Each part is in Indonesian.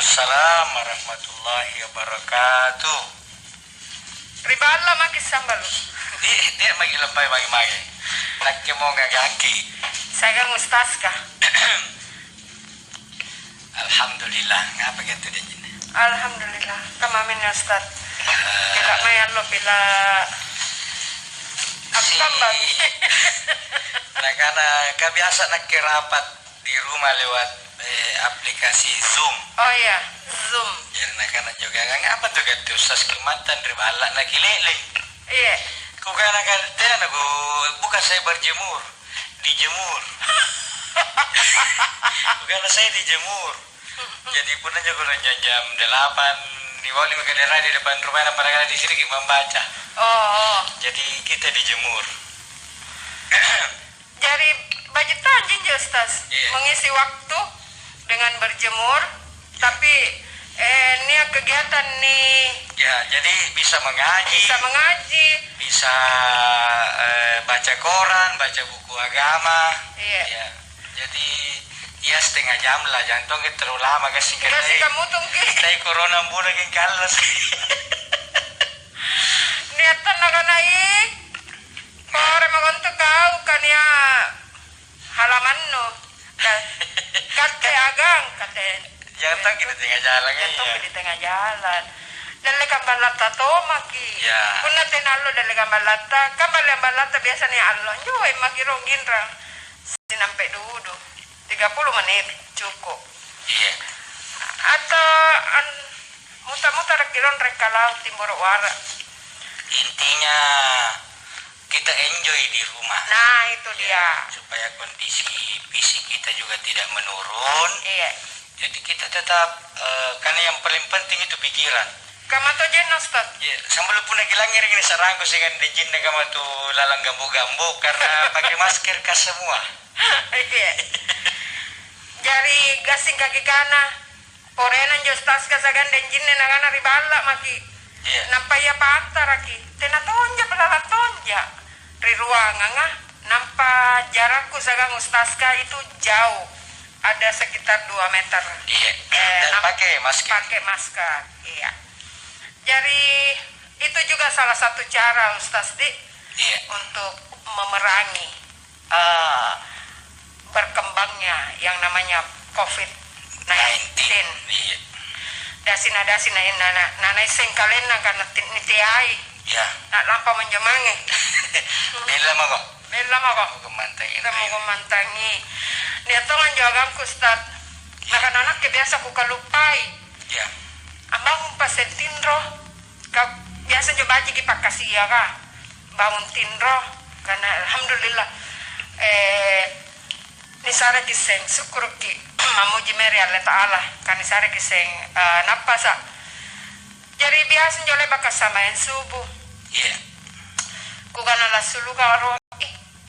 Waalaikumsalam warahmatullahi wabarakatuh. Ribala maki sambal. Dia magi lepay magi. Nak mo ngagaki. Saya Ustaz kah? Alhamdulillah. Ngapa gitu dia jin? Alhamdulillah. Kamamin ya Ustaz. Bila may Allah bila sambal. Nah karena kebiasa nak kerapat di rumah lewat aplikasi Zoom. Oh iya, Zoom. Jadi nak karena juga ngapa tuh kan Ustaz Kalimantan ribala nak kilele. Iya. Kukana kan aku bukan saya berjemur, dijemur. Bukan saya dijemur. Jadi pun aja kalau jam 8 di bawah 5 daerah di depan rumah apalagi di sini kita membaca. Oh. Jadi kita dijemur. Jadi budget anjing ya Ustaz. Iya. Mengisi waktu dengan berjemur, tapi ini kegiatan nih. Ya, jadi bisa mengaji. Bisa mengaji. Bisa baca koran, baca buku agama. Iya. Ya. Jadi ya setengah jam lah, jangan tunggu terlalu lama kasih kita. Kasih kamu tunggu. Tapi corona mula yang kalas. Niatan nak naik. Pore magonto kau kan ya halaman no. Kate agang kate. Jangan tunggu di tengah jalan ya. Jangan di tengah jalan. Dali kambalata to maki. Ya. Kuna tenalo dali kambalata. Kambalata biasa ni allo. Joy maki rongin rang. Sinampe dulu. 30 menit cukup. Iya. Atau muter-muter kiron rekalau timbur wara. Intinya kita enjoy di rumah. Nah itu dia. Supaya kondisi fisik kita juga tidak menurun. Iya. Jadi kita tetap karena yang paling penting itu pikiran. Kamu tuh jenos Ustaz. Ya, sambil pun lagi langir ini sarangku sih kan dijin kamu tuh lalang gambu-gambu karena pakai masker kas semua. Iya. Jari gasing kaki kana. Porenan jo Ustaz kasagan dan jin na ribala maki. Iya. Nampak ya patah lagi. Tena tonja pelala tonja. Ri ruangan nampak jarakku sagang Ustazka itu jauh. Ada sekitar 2 meter. Iya. Dan pakai masker. Pakai masker. Iya. Jadi itu juga salah satu cara Ustaz Di. Iya. Untuk memerangi berkembangnya yang namanya COVID-19. Iya. Dasin nanay sengkalen na karena nitiay. Ya. Nak lampau menjemangi. Bila mo ko? Bela mo ko. Kumantangi. Kita mau kumantangi. Niato nga jawagan ko Ustaz. Nakanak biasa ko kalupay. Ya. Ambang pasentinro. Biasa nyo baji gipakasiya ka. Bangun tinro. Karena alhamdulillah. Nisara kiseng syukur ki mamuji meri Allah Ta'ala. Kanisara kiseng napasa. Jadi biasa nyo lebak kasamain subuh. Iya. Kugana la sulu karo.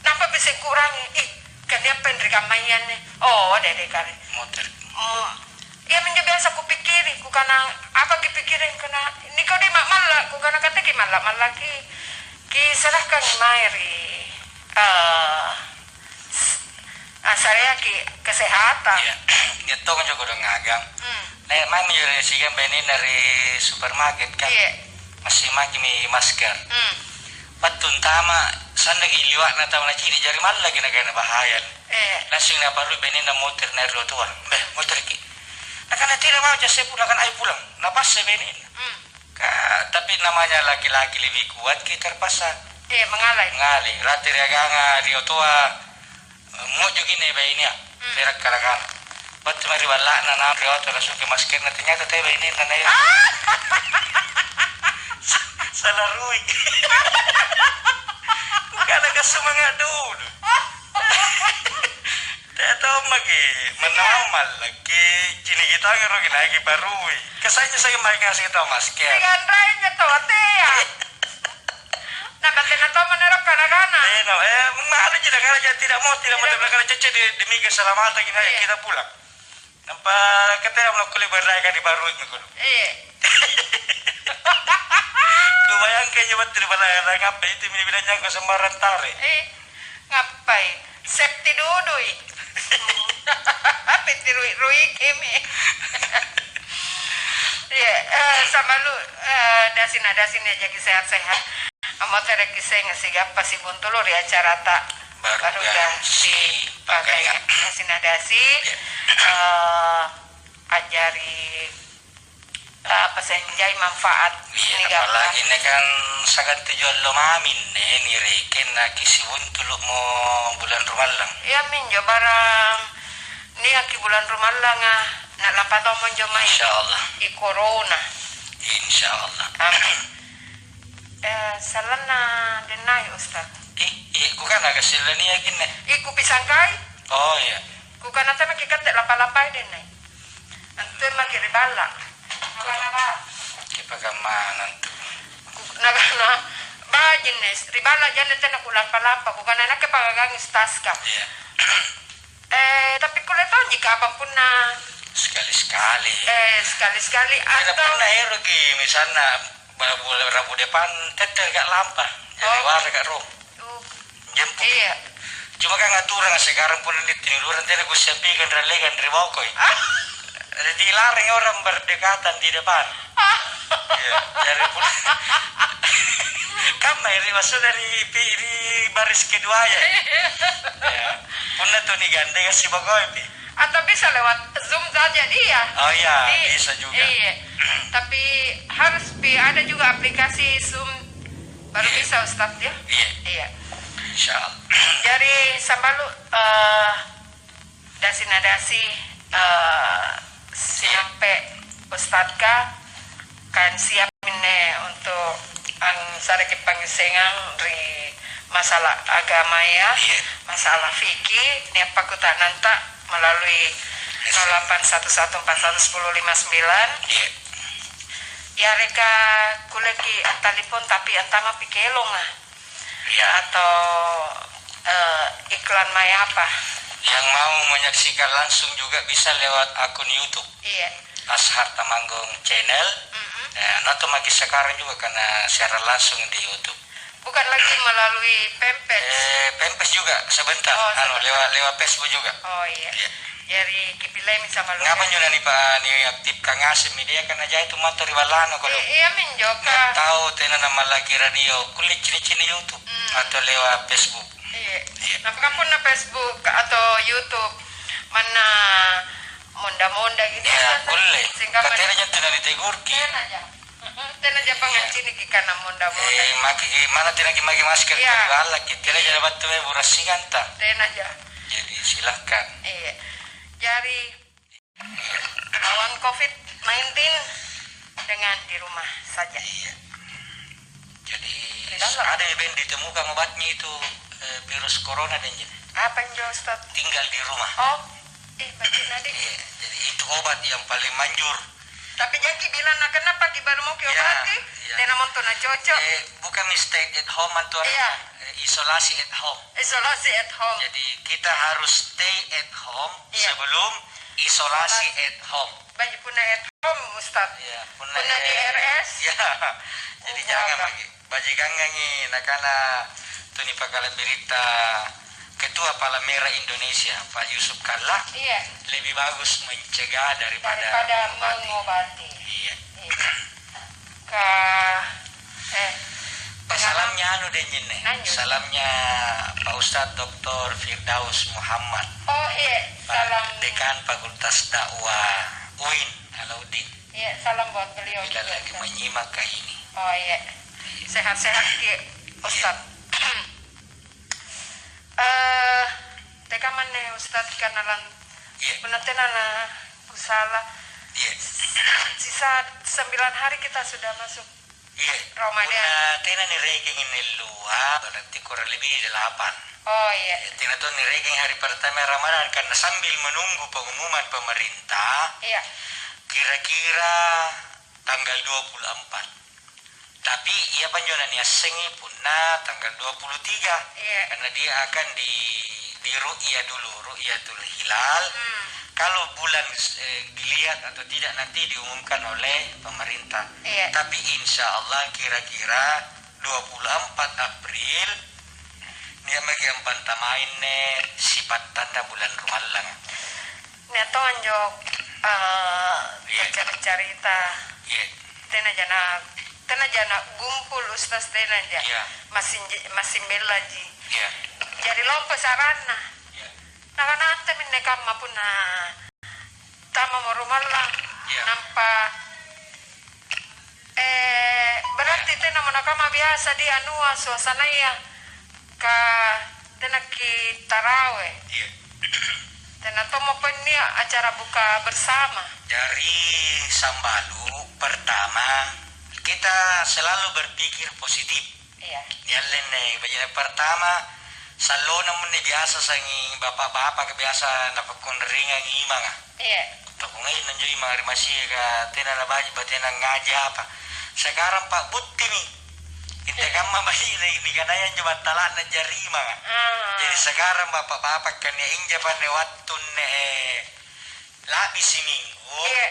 Napa bisa kurangi? Kanya pendri kamayan nih. Oh, dede kare. Motor. Ya menjadi biasa kupikiri, kukana apa kipikirin kena ini kau di malah kukana kata gimana malah ki serahkan mairi saya ki kesehatan. Iya. Itu kan juga udah ngagang. Nah, mana juga sih kan ini dari supermarket kan. Iya. Masih maki masker. Patun tama sandang iliwak na tahu na ciri jari mal lagi na bahaya. Langsung na baru benin na motor na rotuan. Motor ki. Akan tidak mau jasa pulang kan ayo pulang. Napas saya benin. Tapi namanya laki-laki lebih kuat kita terpaksa. Mengalai. Mengalih. Rati reaganga rio tua. Mau juga ini bayi ini ya. Perak kalakan. Batu mari balak na na rio tua langsung ke masker na ternyata teh bayi ini na ya. Salah rui. Bukan agak semangat dulu. Tak tahu lagi menamal lagi. Cini kita ngerogi lagi baru. Kesannya saya main ngasih tahu masker. Dengan raya tahu ya. Nampaknya tahu menerap kanak-kanak. Mana tidak mau terbelakang cece demi keselamatan kita pulang. Nampak kita mau kulit berdaya di baru itu. Bayangkan coba terbelakang ngapain itu bilangnya ke sembarang tarik. Ngapain? Septi dudui. Piti rui kimi. Iya, sama lu dasin aja sehat-sehat. Amo terek kisah ngasih apa sih buntulu di acara tak baru si pakai dasin ajari apa senjai manfaat ini apalagi ini kan sangat tujuan lo mamin nih reken kisi buntulu mau bulan Ramadan. Iya min jo barang ni aki bulan Ramadan nak lampat omon jo mai. Insyaallah. I corona. Insyaallah. Amin. Salana denai Ustaz. Ku kan agak silani yakin nih. Iku pisang kai. Oh iya. Ku kan ata maki kate lapa-lapai denai. Antu maki ribala. Apa? Kepagamanan tuh. Nagana bajin nes ribala jane tena ku lapa-lapa ku kan anak pagagang staska. Iya. Tapi kuleton jika apapun na Sekali-sekali. Sekali-sekali Ada atau pernah hero ki misalnya Rabu depan teteh gak lampah jadi warga gak rom jemput. Iya. Cuma kan ngaturan sekarang pun di tiduran tidak gue siapkan ralegan dari bawah jadi larang orang berdekatan di depan. Iya, jadi pun kan ini masuk dari baris kedua ya. Ya, pun tuh nih gandeng si bagoy. Atau bisa lewat Zoom saja dia. Oh iya, bisa juga. Iya. Tapi harus ada juga aplikasi Zoom baru bisa Ustaz ya. Iya. Insyaallah. Jadi sampai lu dasi sampai Ustaz kan siap ini untuk sareki pangisengan dari masalah agama ya, masalah fikih ni apa ku tak nanta melalui 0811411059. Ya reka kuleki telepon tapi antama pikelong atau iklan maya apa. Yang mau menyaksikan langsung juga bisa lewat akun YouTube. Iya. Ashar Tamanggung Channel. Atau magi sekarang juga karena siaran langsung di YouTube. Bukan lagi melalui Pempes. Pempes juga sebentar. Lewat Facebook juga. Oh iya. Jadi kipilai sama lu. Ngapa juga nih Pak nih aktif Kang Asim media kan aja itu motor ribalano kalau. Iya menjoka. Tahu tenan nama lagi radio kulit cini-cini YouTube atau lewat Facebook. Iya. Nah, kapan na Facebook atau YouTube mana monda-monda gitu. Ya, boleh. Katanya aja tenan ditegur ki. Tenan aja pangancini ki kana monda-monda. Maki mana tenan maki masker ya. Ala ki tenan aja dapat tuh burasingan ta. Tenan aja. Jadi silakan. Iya. Jadi lawan COVID-19 dengan di rumah saja. Iya. Jadi ada yang ditemukan obatnya itu virus corona dan apa yang Ustaz? Tinggal di rumah. Oh, baca nadi. Iya, jadi itu obat yang paling manjur. Tapi Jaki bilang kenapa ki baru mau ki obati? Dan namun tuh cocok. Bukan stay at home atau isolasi at home. Isolasi at home. Jadi kita harus stay at home sebelum isolasi at home. Bagi punah at home Ustaz. Iya, punah di RS. Iya. Jadi jangan bagi gangangi nakana tuh nih pakalan berita Ketua Palang-Merah Indonesia Pak Yusuf Kalla lebih bagus mencegah daripada mengobati. Iya. Salamnya salamnya Pak Ustadz Dr. Firdaus Muhammad. Oh iya, salam Dekan Fakultas Dakwah UIN Alauddin. Iya, salam buat beliau. Bila lagi menyimak ke ini. Oh iya. Sehat-sehat ki Ustadz. Teka mana Ustadz kanalan penantian salah. Sisa 9 hari kita sudah masuk Ramadan. Tina nireging ini luar berarti kurang lebih 8. Oh iya. Tina tuh nireging hari pertama Ramadan karena sambil menunggu pengumuman pemerintah. Iya. Kira-kira tanggal 24. Tapi ia panjonan ya sengi punna tanggal 23. Karena dia akan di ru'yah dulu, ru'yatul hilal. Kalau bulan dilihat atau tidak nanti diumumkan oleh pemerintah. Tapi insya Allah kira-kira 24 April dia bagi empat tamain sifat tanda bulan Ramadan. Neto anjok cerita tena jana gumpul ustaz tena ja. Iya. Masih belaji. Iya. Jadi lompo sarana. Iya. Naka minne kamma puna tama mo rumalla. Iya. Nampa berarti tena mo nakama biasa di anua suasana ya ka tena ki tarawe. Iya. Tena tomo penia acara buka bersama. Dari Sambalu pertama kita selalu berpikir positif. Iya. Yallen bagian pertama salo namun biasa sangi bapak-bapak kebiasa napakon ringang imang. Iya. Tako ngayon nandiyo yung mga rimasi ka tinalabaji ba tinangadya apa. Sekarang Pak Buti nih. Kita kan mamai ini kanayan coba talan na jarima. Jadi sekarang bapak-bapak kan ya inja pa ne waktu ne labis minggu. Iya.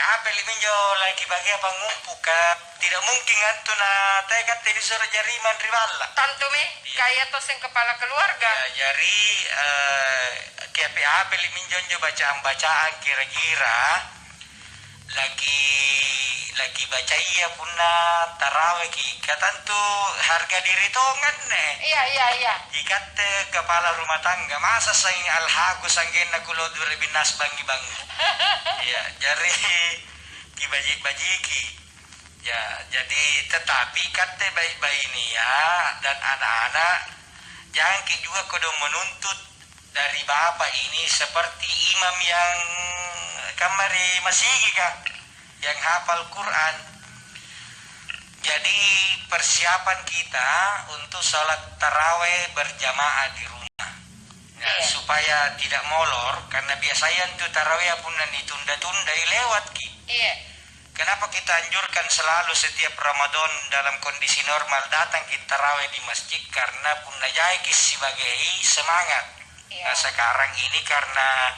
Apa liminjo lagi bagi apa ngumpuka tidak mungkin antu na tekat tadi suruh jariman riballa. Tantu mi kaya tos yang kepala keluarga. Ya, jadi apa liminjo bacaan kira-kira lagi baca iya punna tarawih ki katantu harga diri tongan ne. Iya. Ikat kepala rumah tangga masa saing alhagu sanggen nakulo binas bangi-bangi. Ya, jadi dibajik-bajiki. Ya, jadi tetapi kata baik-baik ini ya dan anak-anak jangan juga kodong menuntut dari bapak ini seperti imam yang kamari masigi kah yang hafal Quran. Jadi persiapan kita untuk sholat taraweh berjamaah di rumah. Nah, supaya tidak molor karena biasanya itu taraweh pun ditunda-tunda lewat ki. Iya. Kenapa kita anjurkan selalu setiap Ramadan dalam kondisi normal datang kita taraweh di masjid karena pun najai sebagai semangat. Iya. Nah, sekarang ini karena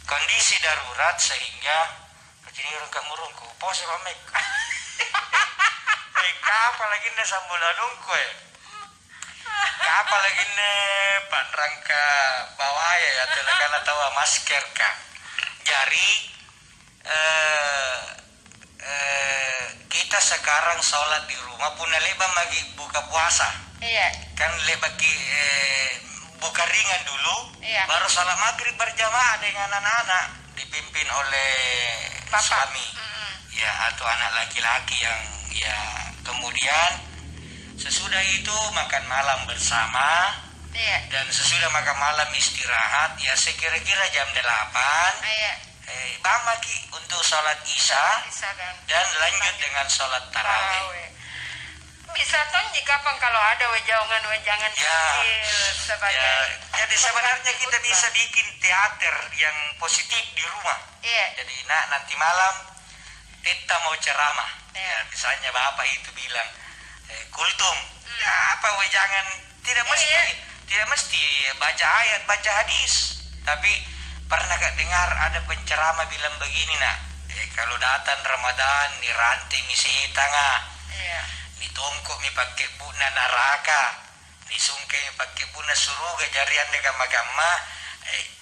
kondisi darurat sehingga jadi orang kamurungku pose pamek. Kapa lagi ne sambuladungku ya. Kapa lagi ne panrangka bawaya ya telakana tawa masker ka. Jadi kita sekarang sholat di rumah pun leba lagi buka puasa. Iya. Kan leba buka ringan dulu, iya. Baru sholat maghrib berjamaah dengan anak-anak dipimpin oleh Bapak. Suami, ya atau anak laki-laki yang ya kemudian sesudah itu makan malam bersama, iya. Dan sesudah makan malam istirahat ya sekira-kira jam 8, Iya. Bamaki untuk sholat isya dan lanjut dengan sholat tarawih. Bisa tonji kapan kalau ada wejangan-wejangan kecil sebagai. Ya, jadi sebenarnya kita bisa bikin teater yang positif di rumah. Iya. Jadi nanti malam kita mau ceramah. Iya. Ya, misalnya bapak itu bilang kultum. Ya apa wejangan tidak mesti baca ayat, baca hadis. Tapi pernah gak dengar ada penceramah bilang begini nak? Kalau datang Ramadan ni ranting misi tengah. Iya. Ni tongkok mi pakai buna naraka, ni sungkai mi pakai buna suruga jarian de gama-gama,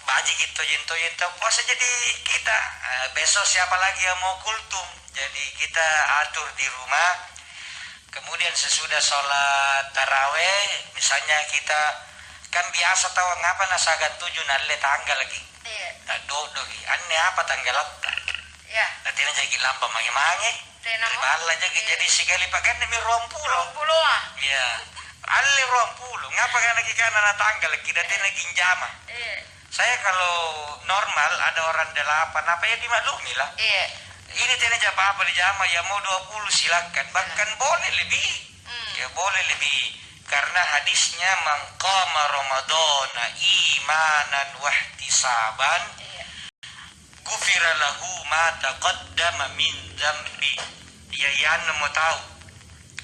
baji gitu jento puasa jadi kita besok siapa lagi yang mau kultum, jadi kita atur di rumah, kemudian sesudah sholat taraweh, misalnya kita kan biasa tahu ngapa nasagan 7 nalle tanggal lagi, tak dodogi, aneh apa tanggal apa? Ya. Nanti jadi lampa mangi-mangi. Bala jadi sekali pakai demi 20 ah. Iya. Ali 20. Ngapa kan lagi kana tanggal kita lagi jama. Iya. Saya kalau normal ada orang 8 apa ya dimaklumi lah. Iya. Ini tidak apa-apa di jama ya mau 20 silakan. Bahkan boleh lebih. Ya boleh lebih. Karena hadisnya mangqama ramadhana imanan wahtisaban gufira lahu ma taqaddama min dzambi. Ya yan mau tahu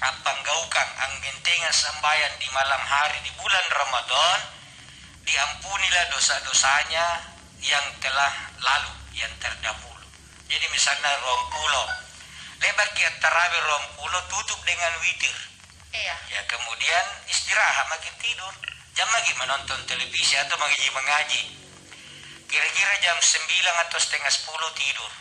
apa gaukang ang gentengan sembahyang di malam hari di bulan Ramadan diampunilah dosa-dosanya yang telah lalu, yang terdahulu. Jadi misalnya 20 lebar kiat tarawih 20 tutup dengan witir. Iya. Ya kemudian istirahat makin tidur. Jam lagi menonton televisi atau mengaji. Kira-kira jam 9 atau setengah 10 tidur.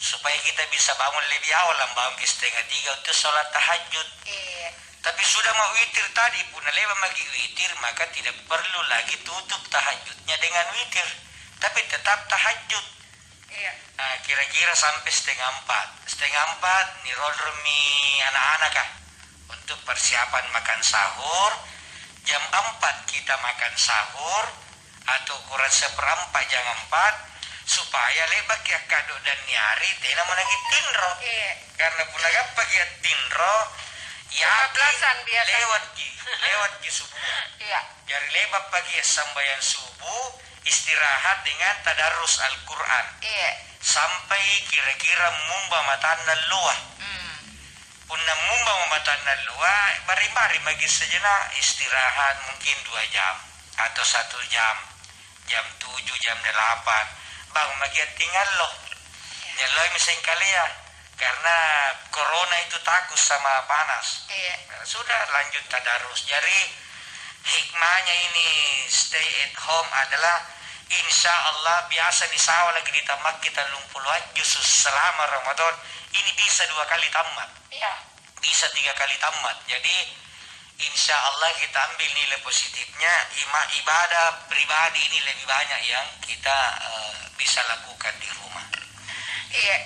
supaya kita bisa bangun lebih awal, bangun ke 2:30 untuk sholat tahajud. Iya. Tapi sudah mau witir tadi pun lewat lagi witir, maka tidak perlu lagi tutup tahajudnya dengan witir, tapi tetap tahajud. Iya. Nah, kira-kira sampai 3:30. 3:30 nih roll-romi anak-anak kah untuk persiapan makan sahur. Jam 4 kita makan sahur, atau kurang 1/4 jam 4, supaya lebak ya kado dan nyari tidak menagi tinro. Iya. Karena pulaga pagi tinro ya 15-an biasa. lewat di subuh. Iya. Jadi lebak pagi sembahyang subuh, istirahat dengan tadarus Al-Quran. Iya. Sampai kira-kira mumba matanda luah. Punna mumba matanda luah, bari-bari bagi sejenak istirahat mungkin 2 jam atau 1 jam. Jam 7, jam 8. Bang, magi tinggal loh. Nyaloy misalnya kali ya. Karena corona itu takut sama panas. Iya. Sudah lanjut tadarus. Jadi hikmahnya ini stay at home adalah insya Allah biasa nih sawah lagi ditamat kita lumpuluan justru selama Ramadan ini bisa 2 kali tamat. Iya. Bisa 3 kali tamat. Jadi insya Allah kita ambil nilai positifnya, ibadah pribadi ini lebih banyak yang kita bisa lakukan di rumah. Iya.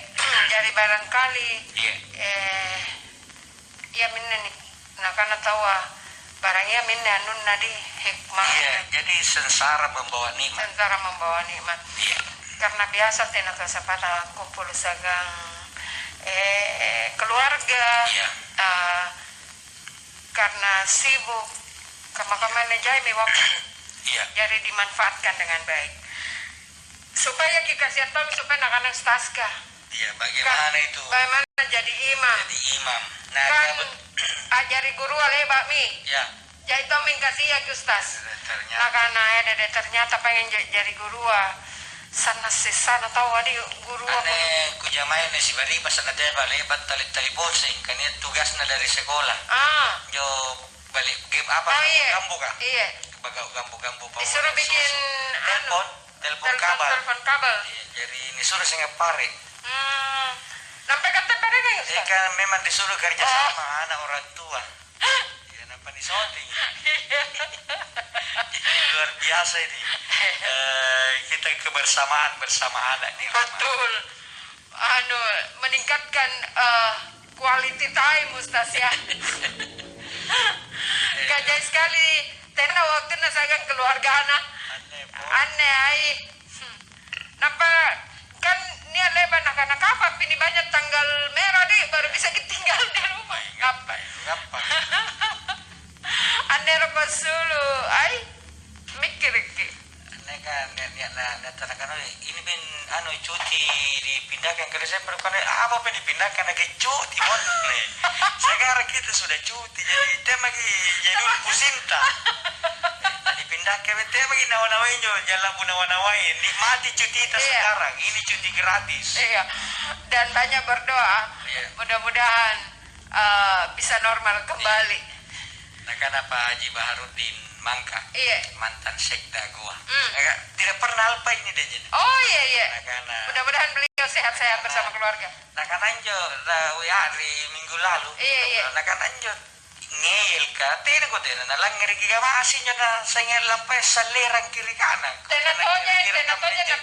Jadi barangkali Iya. Ya minna nih, nah karena tahu barangnya minna nun nadi hikmah. Iya, jadi sengsara membawa nikmat. Sementara membawa nikmat. Iya. Karena biasa tina kesempatan kumpul sagang keluarga. Iya. Karena sibuk kemakaman jami waktu. Iya. Jadi dimanfaatkan dengan baik. Supaya kita kasih tahu supaya anak-anak staska. Iya, bagaimana itu? Bagaimana jadi imam? Jadi imam. Nah, Kan ajari guru ale bakmi. ya. Jadi to min kasih ya Gustas. Ternyata. Nah karena ada ternyata pengen jadi guru sana sesana tahu adi guru Ane kujamai si bari pasana teba lebat tali posing kan tugasnya dari sekolah. Jo balik game apa? iya. Gambu kah? Iya. Gambu. Disuruh bikin telepon kabel. Telepon kabel. Iya, jadi ini suruh saya pare. Sampai kata pada kan Iya kan memang disuruh kerja sama anak orang tua. Iya, nampak di shooting. Ini luar biasa ini. Kita kebersamaan bersama anak di rumah. Betul. Meningkatkan quality time Ustaz ya. Kajai sekali. Tena waktu nasagang keluarga anak. Aneh ai. Nampak kan ni leban anak-anak apa ini banyak tanggal merah deh baru bisa ditinggal di rumah. Ngapa? Aneh lepas dulu. Ai mikir ke. Aneh kan tanakan ini ben cuti dipindahkan ke Desember kan apa pun dipindahkan lagi cuti mon nih. Sekarang kita sudah cuti jadi kita lagi jadi pusinta. Dipindahkan kita lagi nawan-nawain jalan nawan-nawain nikmati cuti kita sekarang ini cuti gratis. Iya. Dan banyak berdoa. Iya. Mudah-mudahan bisa normal kembali. Nah kenapa Haji Baharudin Mangka? Iya. Mantan sekda gua. Tidak pernah lupa ini deh. Oh iya. Nah, karena Mudah-mudahan beliau sehat-sehat bersama keluarga. Nah kan anjo hari minggu lalu. Iya. Nah kan anjo ngel ka tena ko tena na lang ngiri ka maasin nyo na sa ngel lampay sa lerang kiri kanan. Tenatonya na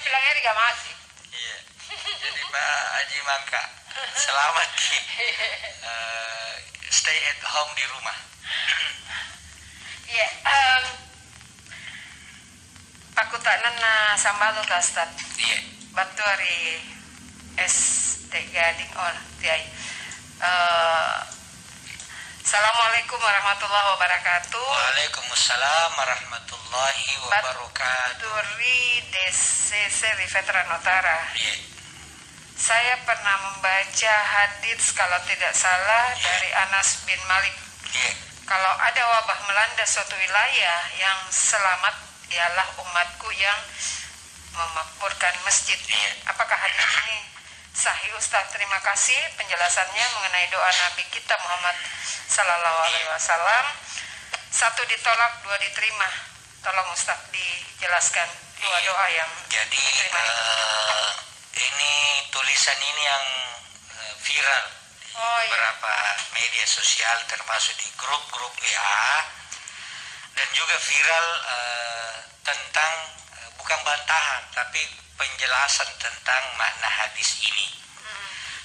pilangnya juga masih. Iya. Jadi Pak Haji Mangka selamat stay at home di rumah. Iya. Pakutanan na sambalo kastat. Iya. Bantu hari SD Gading tiay. Assalamualaikum warahmatullahi wabarakatuh. Waalaikumsalam warahmatullahi wabarakatuh. Baturi DCC di Veteran Utara. Iya. Saya pernah membaca hadits kalau tidak salah dari Anas bin Malik. Iya. Kalau ada wabah melanda suatu wilayah, yang selamat ialah umatku yang memakmurkan masjid. Iya. Apakah hadis ini sahih Ustaz? Terima kasih penjelasannya mengenai doa Nabi kita Muhammad Sallallahu Alaihi Wasallam. 1 ditolak, 2 diterima. Tolong Ustaz dijelaskan 2 doa yang jadi diterima itu. ini tulis hadisan ini yang viral di beberapa media sosial, termasuk di grup-grup WA, dan juga viral tentang bukan bantahan tapi penjelasan tentang makna hadis ini.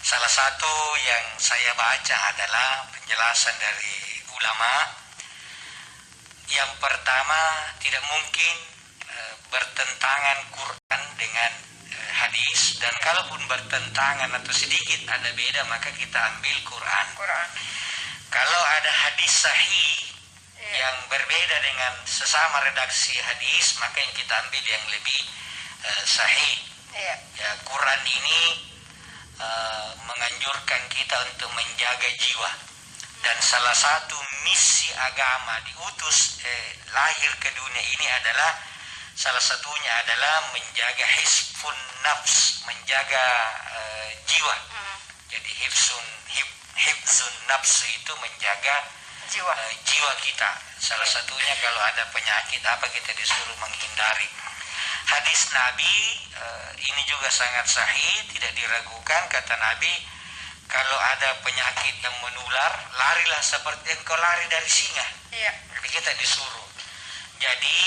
Salah satu yang saya baca adalah penjelasan dari ulama. Yang pertama, tidak mungkin bertentangan Quran dengan hadis, dan kalaupun bertentangan atau sedikit ada beda maka kita ambil Quran. Kalau ada hadis sahih yang berbeda dengan sesama redaksi hadis, maka yang kita ambil yang lebih sahih. Ya, Quran ini menganjurkan kita untuk menjaga jiwa, dan salah satu misi agama diutus lahir ke dunia ini adalah salah satunya adalah menjaga hifzun nafs, menjaga jiwa. Jadi hifzun nafs itu menjaga jiwa kita. Salah satunya kalau ada penyakit apa kita disuruh menghindari. Hadis Nabi ini juga sangat sahih, tidak diragukan. Kata Nabi, kalau ada penyakit yang menular, larilah seperti engkau lari dari singa. Jadi kita disuruh. Jadi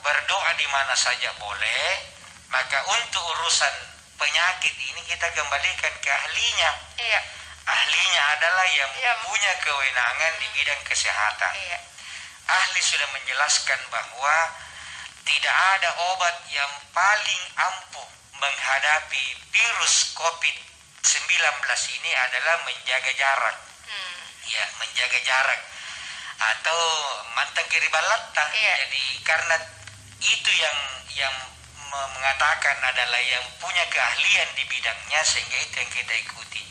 berdoa di mana saja boleh. Maka untuk urusan penyakit ini kita kembalikan ke ahlinya. Ahlinya adalah yang punya kewenangan di bidang kesehatan. Ahli sudah menjelaskan bahwa tidak ada obat yang paling ampuh menghadapi virus COVID-19 ini adalah menjaga jarak. Ya, menjaga jarak. Atau mantang kiri balata. Jadi karena itu yang mengatakan adalah yang punya keahlian di bidangnya, sehingga itu yang kita ikuti.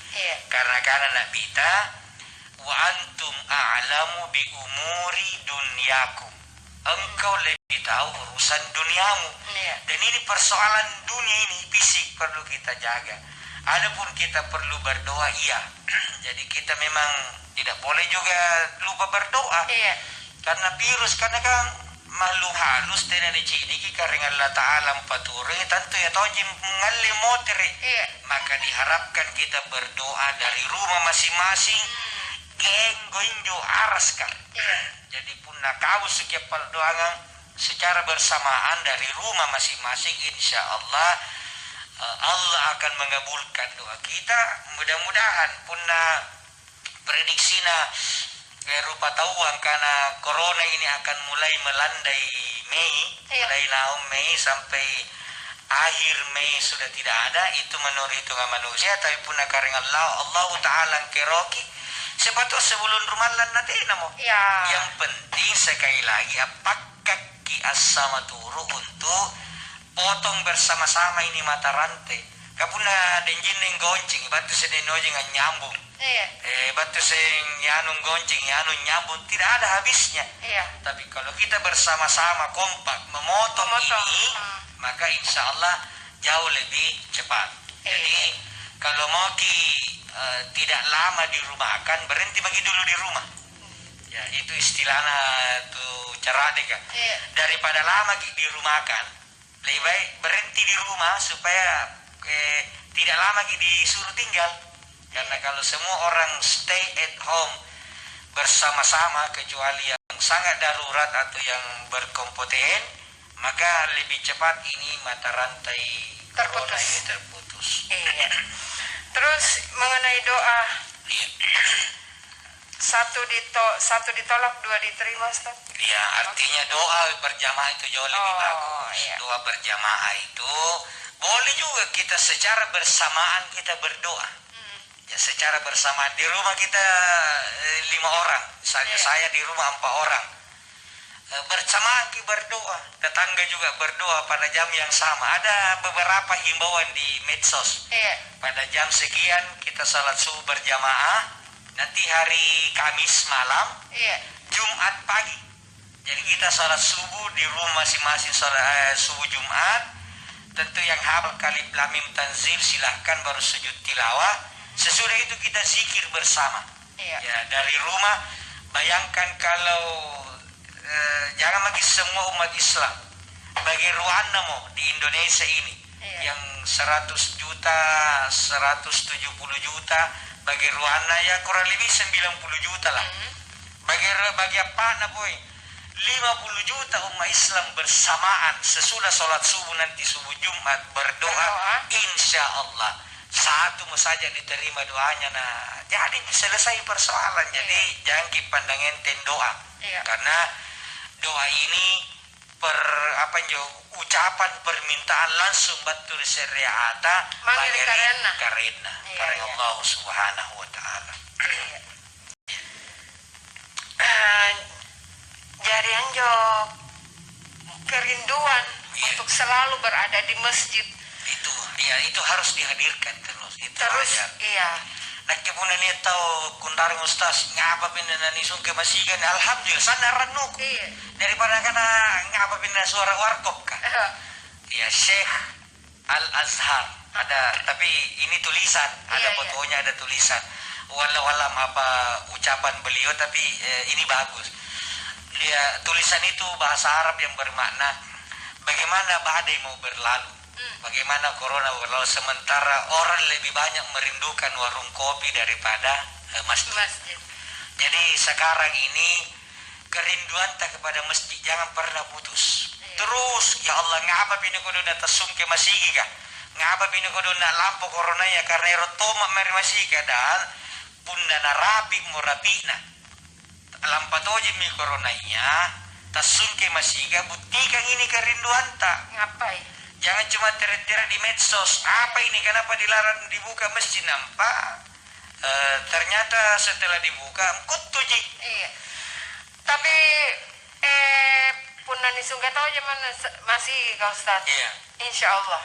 Karena Nabi kita, wa antum a'lamu bi umuri dunyakum. Engkau lebih tahu urusan duniamu. Dan ini persoalan dunia ini fisik perlu kita jaga. Adapun kita perlu berdoa, iya. Jadi kita memang tidak boleh juga lupa berdoa. Karena virus, karena kan makhluk halus tidak dicidiki karena Allah Ta'ala pature tentu ya tojim mengalim motere. Maka diharapkan kita berdoa dari rumah masing-masing. Genggonjo araskar. Jadi pun nakau sekian doa secara bersamaan dari rumah masing-masing, insya Allah Allah akan mengabulkan doa kita. Mudah-mudahan punna prediksina rupa tahuan karena corona ini akan mulai melandai Mei, mulai naum Mei sampai akhir Mei sudah tidak ada. Itu menurut hitungan manusia, tapi punna karena Allah Ta'ala keroki sepatutnya sebelum rumalan nanti namo. Yang penting sekali lagi apakah ki asama turu untuk potong bersama-sama ini mata rantai. Kapuna denjin neng goncing, batu seden nojing nyambung. Batu seng yanung goncing, yanung nyambung, tidak ada habisnya. Tapi kalau kita bersama-sama kompak memotong ini, maka insya Allah jauh lebih cepat. Jadi kalau mau tidak lama di rumah, akan berhenti bagi dulu di rumah. Ya, itu istilahnya tuh cara deka. Daripada lama di rumah kan, lebih baik berhenti di rumah supaya tidak lama disuruh tinggal. Karena kalau semua orang stay at home bersama-sama, kecuali yang sangat darurat atau yang berkompeten, maka lebih cepat ini mata rantai corona ini terputus. Terus mengenai doa, satu ditolak, dua diterima, Ustaz? Ya, artinya doa berjamaah itu jauh lebih bagus. Doa berjamaah itu boleh juga kita secara bersamaan kita berdoa. Ya, secara bersamaan di rumah kita 5 orang, misalnya saya di rumah 4 orang. Bersamaan kita berdoa, tetangga juga berdoa pada jam yang sama. Ada beberapa himbauan di medsos. Pada jam sekian kita salat subuh berjamaah. Nanti hari Kamis malam, Jumat pagi. Jadi kita salat subuh di rumah masing-masing, salat subuh Jumat. Tentu yang hafal kalif lam mim tanzil silahkan baru sujud tilawah. Sesudah itu kita zikir bersama. Ya, dari rumah. Bayangkan kalau jangan bagi semua umat Islam, bagi Ruanamo di Indonesia ini yang 100 juta, 170 juta, bagi Ruana ya kurang lebih 90 juta lah. Bagi apa na boy? 50 juta umat Islam bersamaan sesudah sholat subuh nanti subuh Jumat berdoa, insya Allah satu saja diterima doanya. Nah, jadi selesai persoalan. Jadi jangan dipandang enteng doa, karena doa ini ucapan permintaan langsung batur syariata karena Allah Subhanahu wa taala. Jadi anjo kerinduan untuk selalu berada di masjid itu harus dihadirkan terus. Nak kemudian ni tahu kuntar Ustaz ngapa pindah nani sungke masih kan alhamdulillah sana renuk daripada kana ngapa pindah suara warkop kan. Ya Syekh Al Azhar ada, tapi ini tulisan ada fotonya, ada tulisan. Walau alam apa ucapan beliau, tapi ini bagus. Dia tulisan itu bahasa Arab yang bermakna bagaimana badai mau berlalu, bagaimana corona berlalu, sementara orang lebih banyak merindukan warung kopi daripada masjid. Jadi sekarang ini kerinduan tak kepada masjid jangan pernah putus. Terus ya Allah ngapa pini kodo na tasungke masigi ka, ngapa pini kodo na lampu corona ya karena erotoma meri masigi ka dan punda na rapi murapina lampatoji mi coronanya tasungke masiga buktikan ini kerinduan tak ngapain. Jangan cuma teret-teret di medsos. Apa ini, kenapa dilarang dibuka masjid? Nampak ternyata setelah dibuka kutuji. Iya. Tapi punani sungguh tahu zaman masih kau Ustaz. Iya. Insya Allah.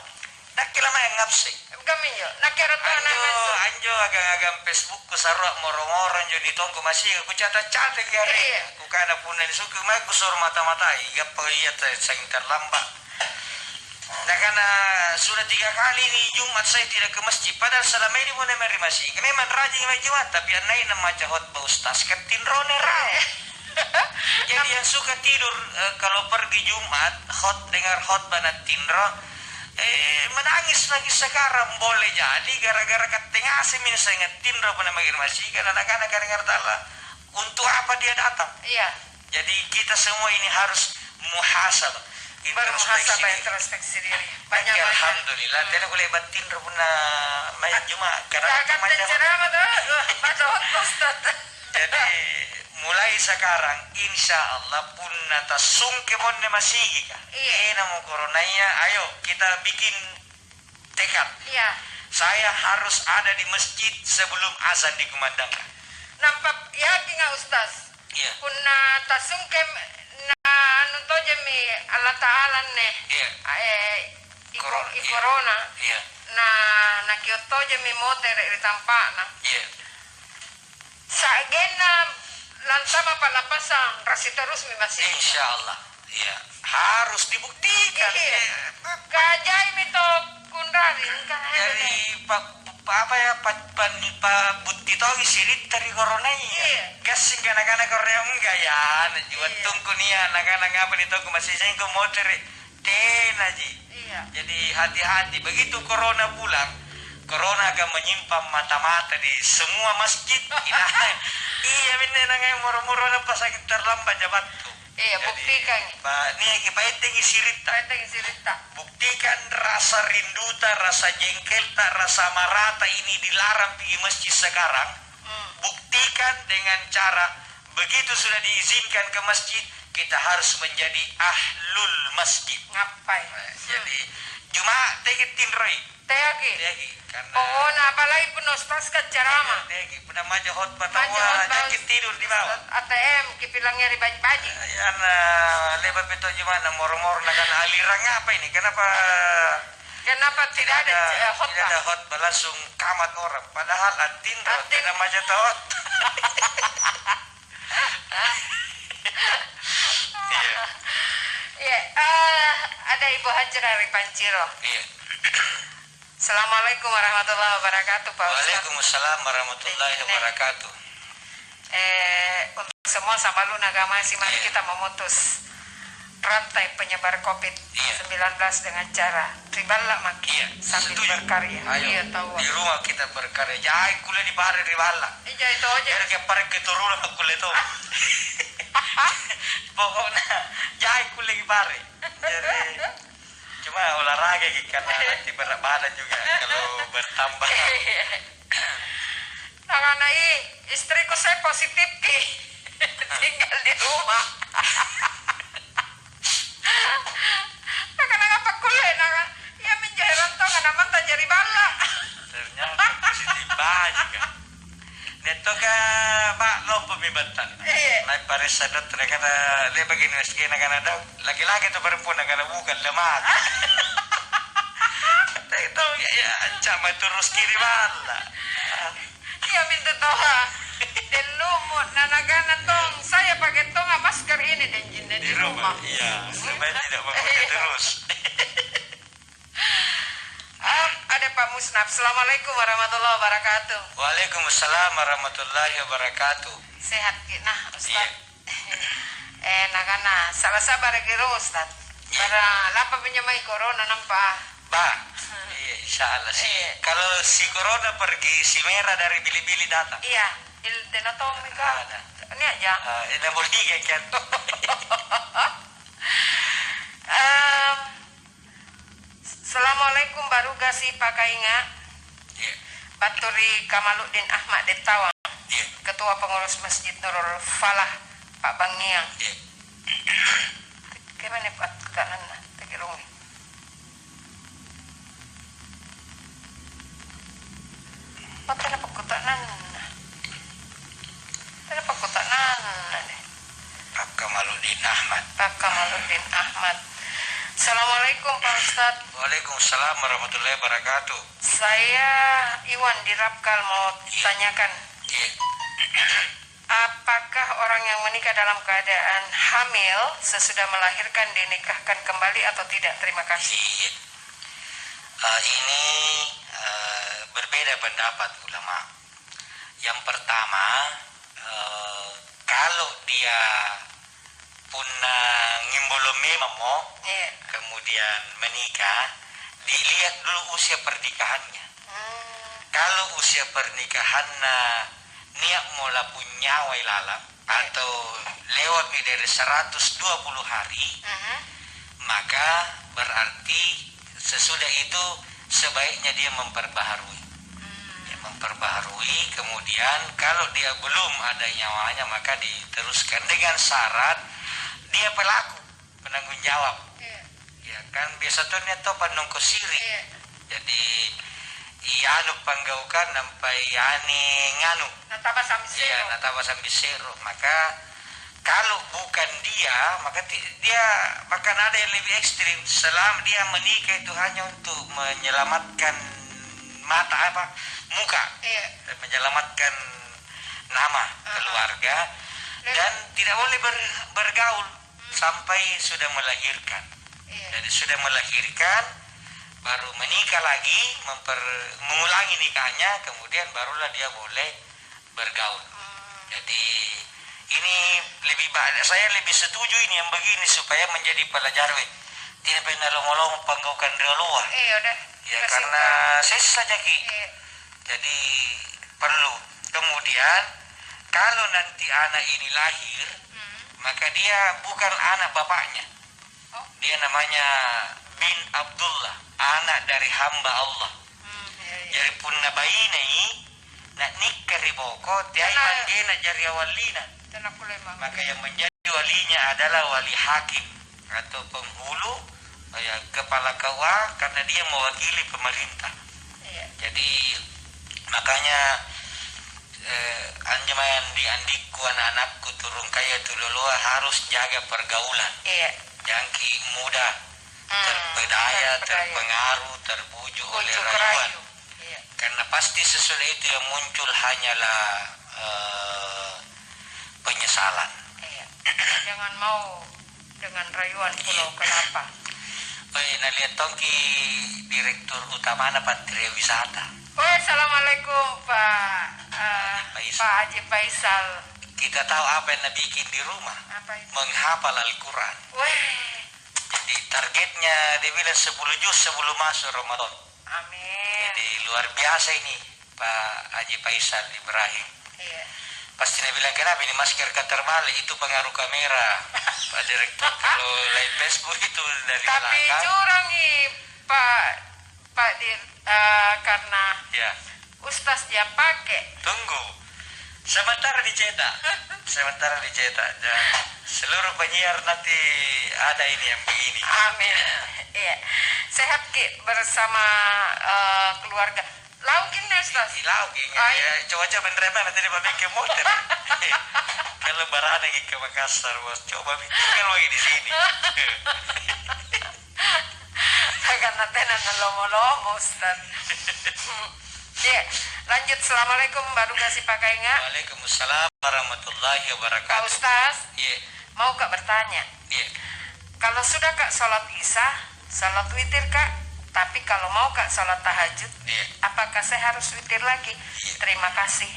Nak lama yang ngapsi. Kami yo. Nak kira tahu anjo agak Facebook ku sarua moro-moro anjo ditongko masih ku catat-catat kali. Ku kana punani suku mah ku sur mata-matai. Gapo iya saya terlambat. Nah karena sudah 3 kali ini Jumat saya tidak ke masjid. Padahal selama ini mau nemeri masjid. Memang rajin ke Jumat, tapi anai nama khotbah ustaz ketin rone rai. Jadi yang suka tidur kalau pergi Jumat dengar khotbah dan tinro, menangis lagi sekarang boleh jadi gara-gara ketengah semin saya ngetinro pernah magir masjid. Karena anak-anak dengar Allah untuk apa dia datang? Iya. Jadi kita semua ini harus muhasabah. Introspeksi diri. Banyak alhamdulillah tidak boleh batin rupuna banyak cuma karena jadi mulai sekarang insya Allah pun nata sungke monne masih ka namo coronanya ayo kita bikin tekad. Iya. Saya harus ada di masjid sebelum azan dikumandangkan. Nampak yakin nggak Ustaz? Iya. Punna tasungke anu to jemi Allah Taala ne corona na kyoto jemi moter di tampana sagena lantama palapasang rasi terus mi masih insyaallah ya harus dibuktikan kajai mi to kundarin dari pak buti togi sirit dari corona kasing kana-kana Korea enggak ya jual tungku nia anak-anak apa nih tungku masih saya ke motor tenaji. Jadi hati-hati begitu corona pulang, corona akan menyimpan mata-mata di semua masjid. Iya bener nangai moro-moro pas sakit terlambat jabat tuh. Iya buktikan. Nih kita tinggi sirita. Buktikan rasa rindu tak, rasa jengkel tak, rasa marah tak ini dilarang pergi masjid sekarang. Buktikan dengan cara begitu sudah diizinkan ke masjid, kita harus menjadi ahlul masjid. Ngapain? Jadi cuma tegitin roy. Tegi. Karena. Oh, nah apalagi pun ustaz ke ceramah. Tegi pernah maju khotbah tawa, jadi tidur di bawah. ATM kipilangnya di baji-baji. Ya nah, lebar betul gimana mor-mor kan aliran apa ini? Kenapa tidak ada khotbah? Tidak ada khotbah langsung kamat orang. Padahal atin tidak maju tawat. Iya, ada Ibu Hajar dari Panciro. Iya. Assalamualaikum warahmatullahi wabarakatuh, Pak Ustaz. Waalaikumsalam warahmatullahi wabarakatuh. Untuk semua sama lu agama sih, mari kita memutus rantai penyebar COVID-19 dengan cara Riballa maki Iya, sambil setuju. berkarya. Ayo, Iya tahu. di rumah kita berkarya. Jai kuliah di bare di bala. Iya itu aja. Jadi kayak parek keturunan aku kuliah itu. Pokoknya jai kuliah di bare. Jadi cuma olahraga gitu karena nanti berat badan juga kalau bertambah. Nah, karena istriku saya positif ki tinggal di rumah. Nah, karena ngapa kuliah nah kan? Ya menjadi toh karena mantan jadi bala. Ternyata positif banget kan. Neto ka pak lo pemibatan. Naik Paris sadot kata dia begini meski nak ada laki-laki tu perempuan nak ada bukan lemak. Itu ya cuma terus kiri bala. Iya minta tahu. Dan lumut nanagan tong saya pakai tong masker ini dan jin di rumah. Iya, sebaiknya tidak memakai terus. Ada Pak Musnab. Assalamualaikum warahmatullahi wabarakatuh. Waalaikumsalam warahmatullahi wabarakatuh. Sehat nah Ustaz. Nakana salah sabar gero Ustaz. Para lapa penyamai corona nampak. Ba, iya insya Allah sih. Kalau si corona pergi, si merah dari bili-bili datang. Iya, il denatong mika. Ini aja. Ini boleh kan? Assalamualaikum baru gasi Pakainga. Iya. Baturi Kamaluddin Ahmad Detawang. Iya. Ketua Pengurus Masjid Nurul Falah Pak Bangiang. Iya. Gimana Pak kanan tegirungi. Pak kenapa kutanan? Kenapa kutanan? Pak Kamaluddin Ahmad. Pak Kamaluddin Ahmad. Assalamualaikum Pak Ustadz. Waalaikumsalam warahmatullahi wabarakatuh. Saya Iwan di Rapkal mau tanyakan. Iya. Apakah orang yang menikah dalam keadaan hamil sesudah melahirkan dinikahkan kembali atau tidak? Terima kasih. Iya. Ini berbeda pendapat ulama. Yang pertama, kalau dia punna ngimbolo memamo, kemudian menikah, dilihat dulu usia pernikahannya. Kalau usia pernikahannya niat mula punya wailalam atau lewat dari 120 hari, maka berarti sesudah itu sebaiknya dia memperbaharui. Ya, memperbaharui, kemudian kalau dia belum ada nyawanya maka diteruskan dengan syarat dia pelaku, penanggung jawab. Ya kan biasa tuh neto panungko siri. Jadi ianu panggaukan sampai yani nganu. Nataba samsero. Iya, nataba sampai sero. Maka kalau bukan dia, maka dia bahkan ada yang lebih ekstrim. Selama dia menikah itu hanya untuk menyelamatkan muka, menyelamatkan nama keluarga, dan tidak boleh bergaul sampai sudah melahirkan. Jadi sudah melahirkan, baru menikah lagi, mengulangi nikahnya, kemudian barulah dia boleh bergaul. Jadi ini lebih banyak, saya lebih setuju ini yang begini supaya menjadi pelajaran. Tidak pernah lomolong panggaukan dia luar. Ya karena saya saja ki. Jadi perlu. Kemudian kalau nanti anak ini lahir, maka dia bukan anak bapaknya. Dia namanya bin Abdullah, anak dari hamba Allah. Jadi punna bayi ini nak nikah riboko, dia manggena jari awalina. Maka yang menjadi walinya adalah wali hakim atau penghulu, ya, kepala KUA, karena dia mewakili pemerintah. Jadi makanya anjaman di andikku anak-anakku turun kaya tululua harus jaga pergaulan. Jangan mudah terpedaya, terpengaruh, terbujuk oleh rayuan. Karena pasti sesudah itu yang muncul hanyalah penyesalan. Jangan mau dengan rayuan pulau kenapa? Lihat tongki direktur utama Patria Wisata. Assalamualaikum Pak Pak Haji Faisal. Kita tahu apa yang bikin di rumah? Apa itu? Menghafal Al-Quran. Weh. Jadi targetnya dia bilang 10 juz sebelum masuk Ramadan. Amin. Jadi luar biasa ini Pak Haji Faisal Ibrahim. Iya. Pasti dia bilang, kenapa ini masker terbalik? Itu pengaruh kamera Pak Direktur. Kalau live Facebook itu dari Tapi belakang. curang nih Pak Dir, karena Ya, Ustaz dia pakai. tunggu. Sementara dicetak. Dan seluruh penyiar nanti ada ini yang begini. Amin. Iya. Sehat Ki bersama keluarga. Laukin nih Ustaz. Lauging. Ya, coba beneran nanti dia bikin motor. Kalau barang ke Makassar, bos. Coba bikin lagi di sini. Karena tenan lomo-lomo Ustaz. Ya, lanjut. Assalamualaikum baru kasih pakai nggak? Waalaikumsalam warahmatullahi Pak wabarakatuh. Ustaz, Iya, mau Kak bertanya? iya. Kalau sudah Kak sholat isya, sholat witir Kak, tapi kalau mau Kak sholat tahajud, Iya. apakah saya harus witir lagi? Terima kasih.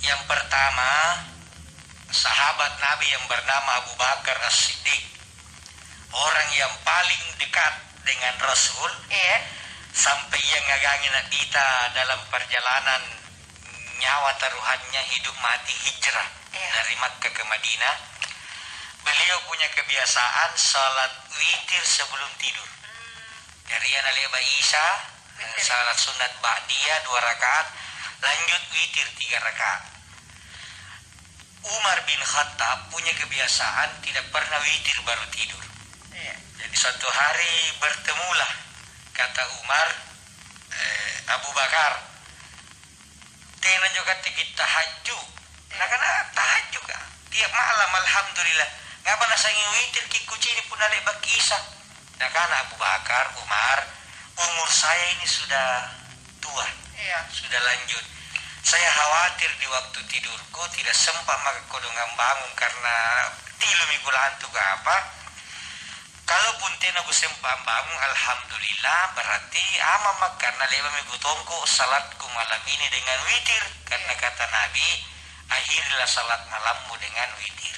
Yang pertama, sahabat Nabi yang bernama Abu Bakar As-Siddiq, orang yang paling dekat dengan Rasul, Iya. sampai ia ngagangin kita dalam perjalanan nyawa taruhannya hidup mati hijrah dari Makkah ke Madinah. Beliau punya kebiasaan salat witir sebelum tidur. Dari anak leba Isya, salat sunat ba'diyah 2 rakaat, lanjut witir 3 rakaat. Umar bin Khattab punya kebiasaan tidak pernah witir baru tidur. Iya. Jadi suatu hari bertemulah, kata Umar, Abu Bakar, tenan juga kita tahajud. Nah karena tahajud kan, tiap malam alhamdulillah. Ngapa nasangi witir kikuci ini pun alek bakisa. Nah karena Abu Bakar, Umar, umur saya ini sudah tua, Iya. sudah lanjut. Saya khawatir di waktu tidurku tidak sempat maka kodongan bangun karena tilu mikulan tu apa. Kalaupun tena sempat bangun, alhamdulillah berarti aman karena lewat minggu tongko salatku malam ini dengan witir. Karena kata Nabi, akhirilah salat malammu dengan witir.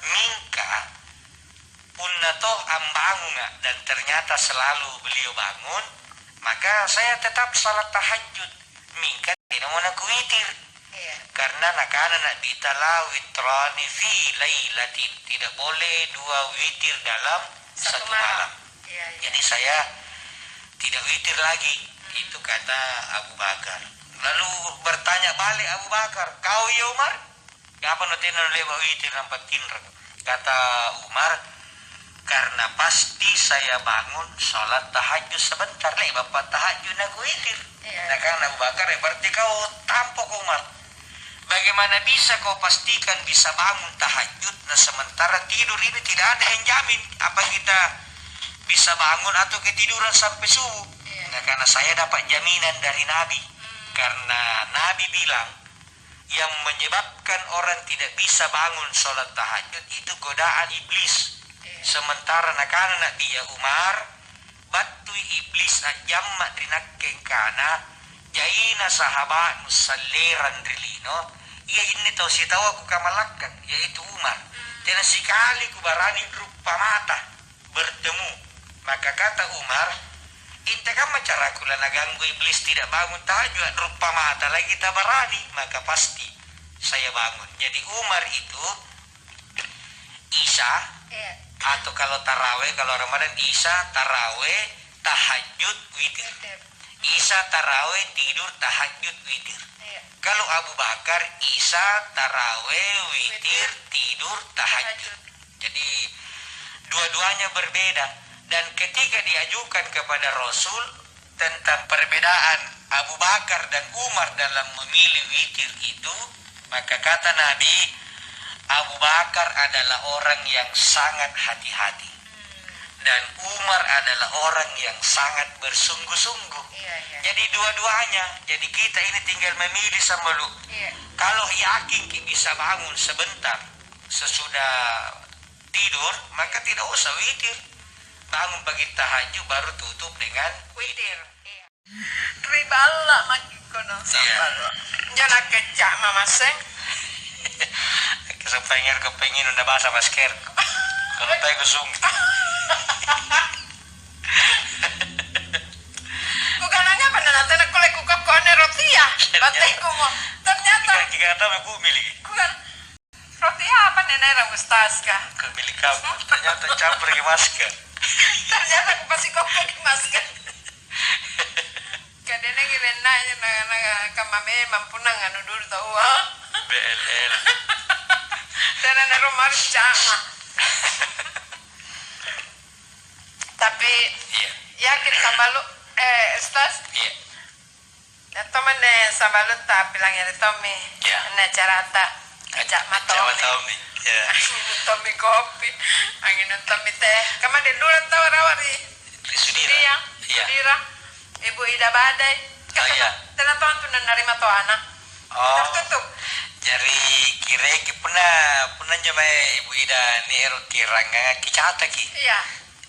Mingka punna toh ambangun dan ternyata selalu beliau bangun, maka saya tetap salat tahajud. Mingka tidak mau nak witir. Iya. Karena nakana nak ditala witrani fi lailatin, tidak boleh 2 witir dalam satu malam. Iya, iya. Jadi saya tidak witir lagi. Itu kata Abu Bakar. Lalu bertanya balik Abu Bakar, kau ya Umar? Kenapa nanti lewat witir nampak tinra? Kata Umar, karena pasti saya bangun sholat tahajud sebentar. Bapak tahajud nak witir. Iya. Nah karena Abu Bakar, berarti kau tampok Umar. Bagaimana bisa kau pastikan bisa bangun tahajud, nah sementara tidur ini tidak ada yang jamin apa kita bisa bangun atau ketiduran sampai subuh. Nah karena saya dapat jaminan dari Nabi, karena Nabi bilang yang menyebabkan orang tidak bisa bangun sholat tahajud itu godaan iblis. Sementara nakana dia Umar batu iblis ajamma dinakkeng kana jaina sahabat musalliran rilino. Ia ini tahu si tahu aku kamalakan, yaitu Umar. Dan sekali ku barani rupa mata bertemu. Maka kata Umar, inte kan cara aku ganggu iblis tidak bangun tahajud rupa mata lagi tak barani, maka pasti saya bangun. Jadi Umar itu Isya, atau kalau taraweh, kalau Ramadan Isya, taraweh, tahajud, witir. Isya, taraweh, tidur, tahajud, witir. Kalau Abu Bakar, Isya, taraweh, witir, tidur, tahajud. Jadi dua-duanya berbeda. Dan ketika diajukan kepada Rasul tentang perbedaan Abu Bakar dan Umar dalam memilih witir itu, maka kata Nabi, Abu Bakar adalah orang yang sangat hati-hati. Dan Umar adalah orang yang sangat bersungguh-sungguh. Jadi dua-duanya. Jadi kita ini tinggal memilih sama lu. Kalau yakin kita bisa bangun sebentar sesudah tidur, maka tidak usah witir. Bangun pagi tahajud baru tutup dengan witir. Ribala makikono sambalo. Jangan kecak mama seng. Kepengen udah bahasa masker. Kalau tayo kusung. Kukananya apa nanti nak kulek kukap kone roti ya? Roti kumo. Ternyata. Kita tahu aku milik. Kukan roti apa nenek orang Ustaz kah? Milik kamu. Ternyata campur ke masker. Ternyata aku pasti kopi ke masker. Kadene kirena na kamame mampu nang anu dulu tau BLL. Dan ada rumah cama. Tapi yakin sabalu Ustaz? Iya. Ya teman sabalu tak bilang ya Tommy. Na carata ajak matomi. Ya. Angin Tommy kopi, angin Tommy teh. Kemana dulu tahu rawari? Di Sudira. Sudira. Ibu Ida Badai. Iya. Tenang tuan tu narima to anak. Tutup. Jadi kira pernah coba Ibu Ida ni kiranga kicata ki. Iya.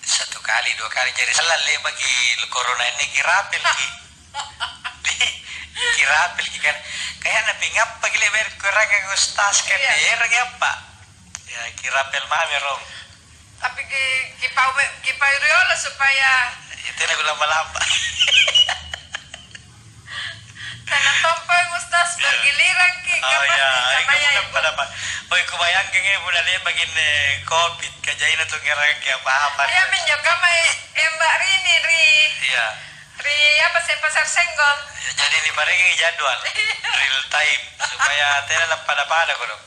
1 kali 2 kali jadi salah le bagi corona ini kirapel ki. Kirapel ki kan kayak nabi ngapa gile ber kurang Ustaz kan apa? Ya kirapel mami rom. Tapi kipau riola supaya itu nak lama-lama. Tanah tompeng Ustaz bergiliran ki. Oh ya, aku pada pak. Oh, aku bayangkan ini bulan ini bagian COVID kajain itu ngerang ke apa-apa. Ya minyak kama Mbak Rini Iya. Ri apa sih pasar senggol. Ya, jadi ini barang jadwal real time supaya tidak pada kalau.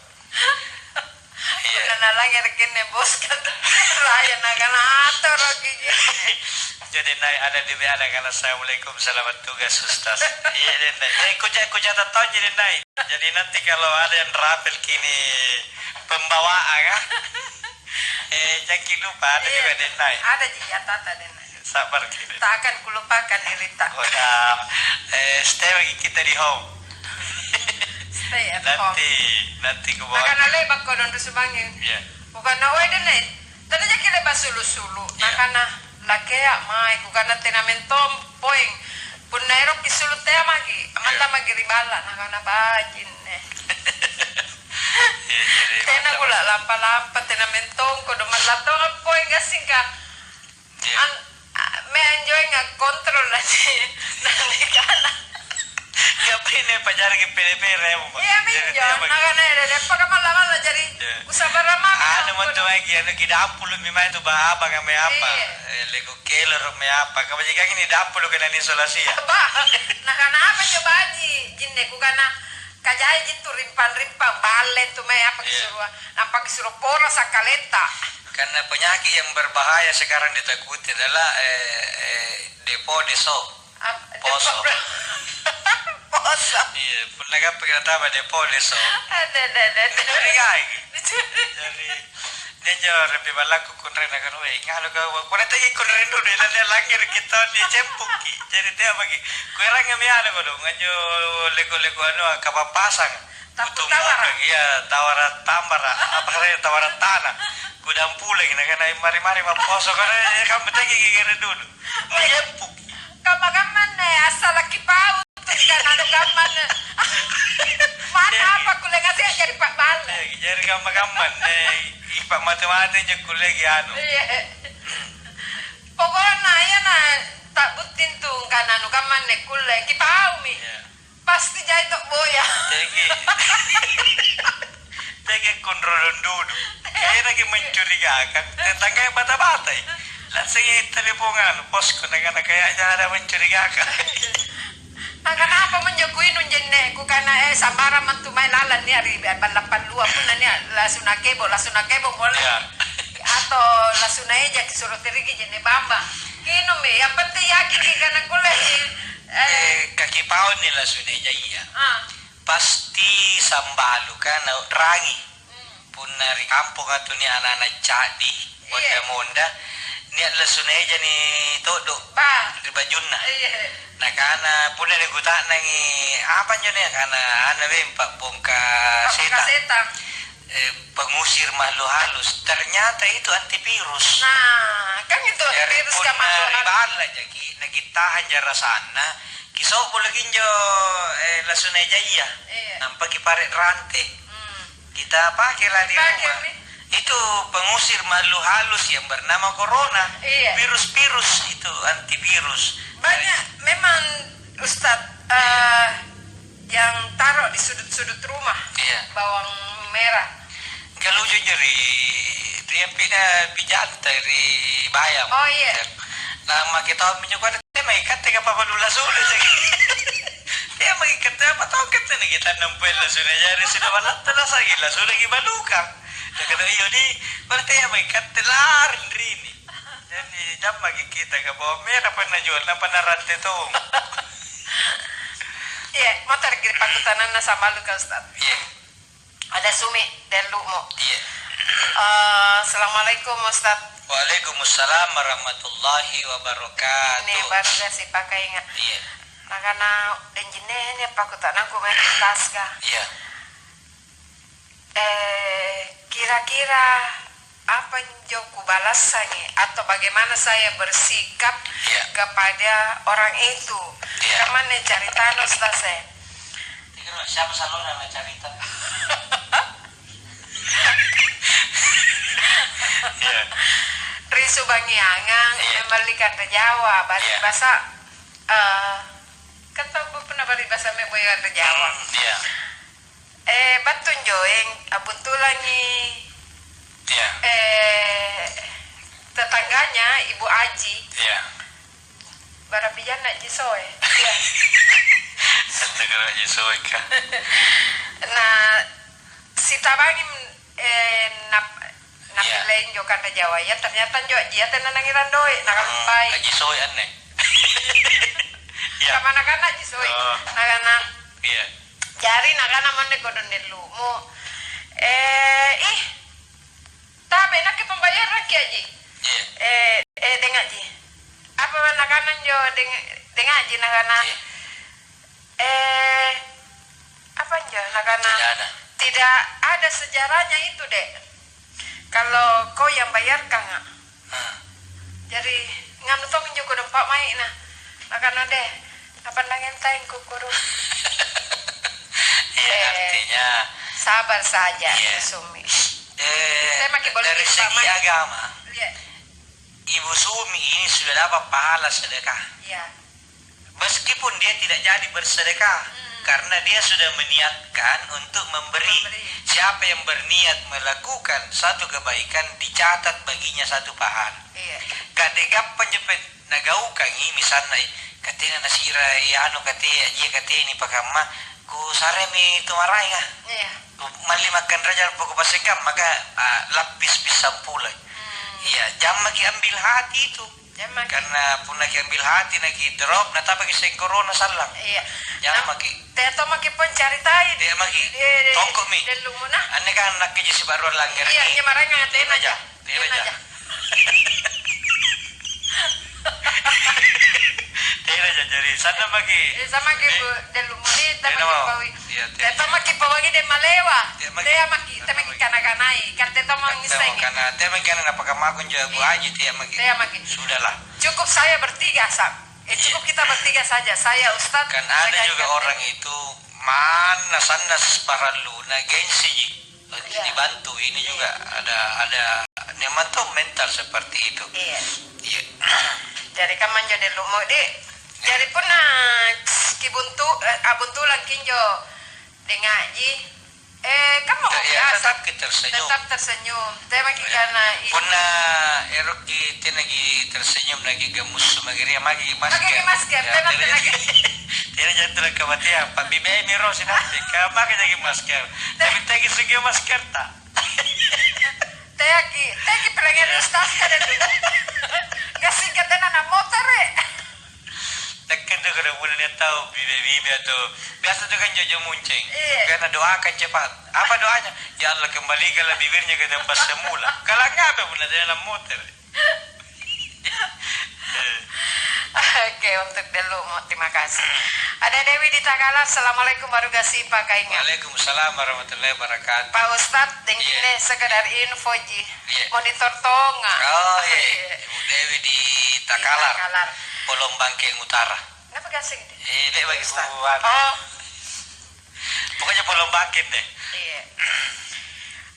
Iya. Nana lagi rekin bos kan. Raya nakana ator gigi. Jadi naik ada di WA karena Assalamualaikum selamat tugas Ustaz. Iya naik. Aku catat tahu jadi naik. Jadi nanti kalau ada yang rapel kini pembawaan kan. Jangan lupa ada juga di naik. Ada jatatan den. Sabar kita. Tak akan kulupakan Irita. Oh ya. Stay lagi kita di home. Stay at home. Nanti ku bawa. Nakana lebak ko don subangin. Iya. Bukan na oy den. Tadi jadi lebak sulu-sulu. Nakana lakea mai kukana tenamentom poing punairo kisulut teh magi amanda magi ribala nakana bajin tena gula lampa tenamentom ko do malato poing asingka me enjoy nga control aja nani kana Kapine pajar ke PDP remo. Iya minjon nakana de pakamala jadi usabara mami ano mo to ay ano kidapulo mi may to ba ba kami apa lego keler me apa kamu jika ini dapulo kana ni isolasi ya nakana apa coba aji jinne ku kana kajai jitu rimpan bale tu me apa kisuruh nampak kisuruh poros sakaleta karena penyakit yang berbahaya sekarang ditakuti adalah deso poso poso iya pernah kan pengen tahu depo deso ada jadi kayak jadi dia jauh lebih balaku kunren akan we ngalu kau kau nanti kunren dulu dan langir kita di cempuki jadi dia bagi kurang kami ada kau dong ngajo lego anu kapal pasang butuh lagi ya tawaran tambah apa saya tawaran tanah gudang pulang nak kena mari mau poso karena kamu tadi kira dulu menyempuk kapan asal laki paut kan anu kapan mana apa kuliah ngasih jadi Pak Bal jadi kapan ipak mati je kuliah anu pokoknya ya na tak butin tuh kan anu kapan kuliah kipau mi pasti jadi tok boya jadi kontrol dulu kaya lagi mencurigakan tetangga yang bata-bata langsung teleponan posko nak kayaknya ada mencurigakan kenapa menjaguin unjenne ku kana sabara mantu main lalan ni ari balapan lua pun ni lasuna kebo boleh atau lasuna eja kisuruh terigi jenne bamba kino me yang penting yakin kana kule kaki pau ni lasuna eja iya pasti sambalu kana rangi pun dari kampung atau ni anak-anak cadi Wada monda ni lasuna eja ni todo di bajunna nah kana pun ada guta nangi apa nyonya kana ana pak bongka setan pengusir makhluk halus ternyata itu antivirus nah kan itu virus kan makhluk bala jadi nagi tahan jara sana kisau boleh kinjo lasuna eja iya nampak kiparet rantai kita pakai lah di rumah Itu pengusir makhluk halus yang bernama corona. Iya. Virus-virus itu, antivirus. Banyak memang Ustadz yang taruh di sudut-sudut rumah. Iya. Bawang merah. Kalau jadi dia pindah pijat dari bayam. Oh iya. Nama kita menyukai dia mengikat tiga papa dulu sudah jadi. Dia mengikat apa tahu kita nih kita nempel sudah jadi sudah malam telah lagi lah sudah gimana luka. Dia kata iyo di berarti yang mengikat telar ini. Jadi jam bagi kita ke bawah merah pernah jual pernah rantai tuh. Iya, motor kiri pakutan sama lu kan Ustaz. Iya. Ada Sumi dan Lumo. Iya. Assalamualaikum Ustaz. Waalaikumsalam warahmatullahi wabarakatuh. Ini baru si pakai ingat. Iya. Nah karena dan jenenya pakutan aku main taska. Iya. Kira-kira apa joku balasannya atau bagaimana saya bersikap kepada orang itu? Kemana cari tanah Ustaz? Siapa selalu nama cerita? Risu Bangiangang kembali kata Jawa balik bahasa kan tahu pernah balik bahasa meboy kata Jawa. Batun joeng abuntulannya tetangganya Ibu Aji. Barapijan nak jisoe. Negara jisoe kan. Nah, si tabangi napilain jo kata Jawa ya ternyata jo dia tenanangiran doe nakalumpai. Jisoe aneh. Kamana-kana jisoe. Nakana. Iya. Jari nakana monde kodon delumu. Tabe nak pembayaran ki aji. Dengar ji. Apa nakanan jo dengar ji nakana. Apa jo nakana. Tidak ada sejarahnya itu, Dek. Kalau kau yang bayarkan nggak? Jadi nganu tong juga dempak mai nah. Nakana deh. Apa nangin tayang kukuru. Artinya sabar saja, Sumi. Saya makin boleh dari segi agama. Ibu Sumi ini sudah dapat pahala sedekah. Iya. Meskipun dia tidak jadi bersedekah, karena dia sudah meniatkan untuk memberi. Siapa yang berniat melakukan satu kebaikan dicatat baginya satu pahala. Iya. Kadegap penjepit nagaukan ini misalnya katanya nasira anu katanya dia katanya ini pakamma ku saremi itu marai kah? Iya. Mali makan raja pokok pasegam maka lapis bisa pulai. Iya, jam lagi ambil hati itu. Karena pun lagi ambil hati lagi drop nata bagi sing corona salang. Iya. Jam lagi. Teto maki pun cari tahu. Dia lagi. Tongkok mi. Delumuna. Ane kan nak kerja si baru langgar ni. Iya, dia marah ngatain aja. Dia aja. Dia aja jadi sana bagi. Sama ke delumuni tapi pawi. Iya. Teto maki pawangi de malewa. Dia maki tapi kana-kanai. Kan teto mangisai. Karena dia mungkin apa kamu juga Bu Haji dia maki. Sudahlah. Cukup saya bertiga Sam. Cukup kita bertiga saja. Saya Ustadz. Kan ada juga orang itu mana sana para luna gengsi dibantu ini juga ada memang tuh mental seperti itu. Iya. Iya. Jadi kan menjadi lumo dek. Jadi pun abuntulan kinjo dengaji. Kamu tetap tersenyum. Tetap tersenyum. Tapi karena puna eroki tenagi tersenyum lagi gemus magiri magi masker. Pakai masker. Tenang lagi. Tidak jatuh ke mati apa bibe miro sinati. Kamu pakai lagi masker. Tapi tegi segi masker tak. Tegi pelanggan ustaz kan itu. Nggak singkat na motor Tekan tu kalau bulan dia tahu bibe atau biasa tu kan jojo muncing. Karena doakan cepat. Apa doanya? Ya Allah kembalikanlah bibirnya ke tempat semula. Kalau apa pun ada dalam motor. Oke, untuk dulu terima kasih. Ada Dewi di Tagalar. Assalamualaikum warahmatullahi wabarakatuh. Waalaikumsalam warahmatullahi wabarakatuh. Pak Ustadz, ini sekedar info ji. Monitor tonga. Oh iya. Ibu Dewi di Takalar. Polong Bangkeng Utara. Kenapa gasing deh? Dek bagi buat. Oh. Pokoknya Polong Bangkeng deh. Iya.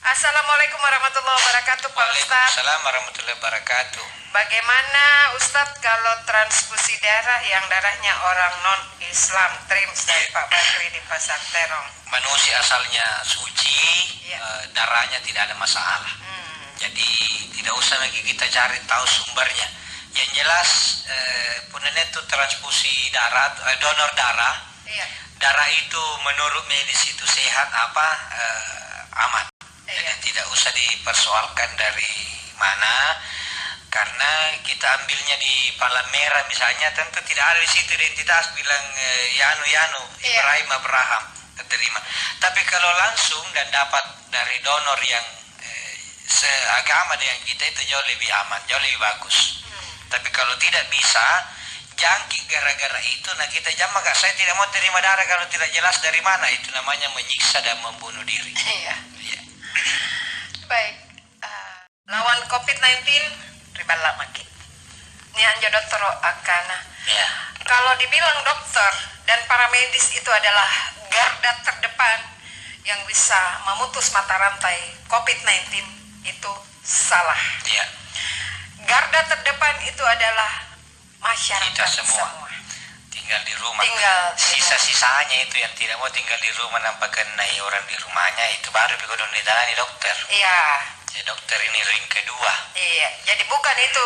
Assalamualaikum warahmatullahi wabarakatuh, Pak Ustadz. Waalaikumsalam warahmatullahi wabarakatuh. Bagaimana Ustadz kalau transfusi darah yang darahnya orang non-Islam, TRIMS dari Pak Bakri di Pasar Terong? Manusia asalnya suci, darahnya tidak ada masalah. Jadi tidak usah lagi kita cari tahu sumbernya. Yang jelas punanya itu transfusi darah, donor darah. Darah itu menurut medis itu sehat aman. Jadi tidak usah dipersoalkan dari mana, karena kita ambilnya di Palang Merah misalnya, tentu tidak ada di situ identitas bilang Yanu Ibrahim Abraham terima. Tapi kalau langsung dan dapat dari donor yang seagama dengan kita, itu jauh lebih aman, jauh lebih bagus. Tapi kalau tidak bisa jangkik gara-gara itu, nah kita jamaah, saya tidak mau terima darah kalau tidak jelas dari mana, itu namanya menyiksa dan membunuh diri. Baik, lawan COVID-19 ribala maki. Ini hanya dokter akana. Kalau dibilang dokter dan para medis itu adalah garda terdepan yang bisa memutus mata rantai COVID-19, itu salah. Garda terdepan itu adalah masyarakat kita semua. Tinggal di rumah. Sisa-sisanya itu yang tidak mau tinggal di rumah, nampak kenai orang di rumahnya, itu baru dikudu ditangani dokter. Dokter ini ring kedua. Jadi bukan itu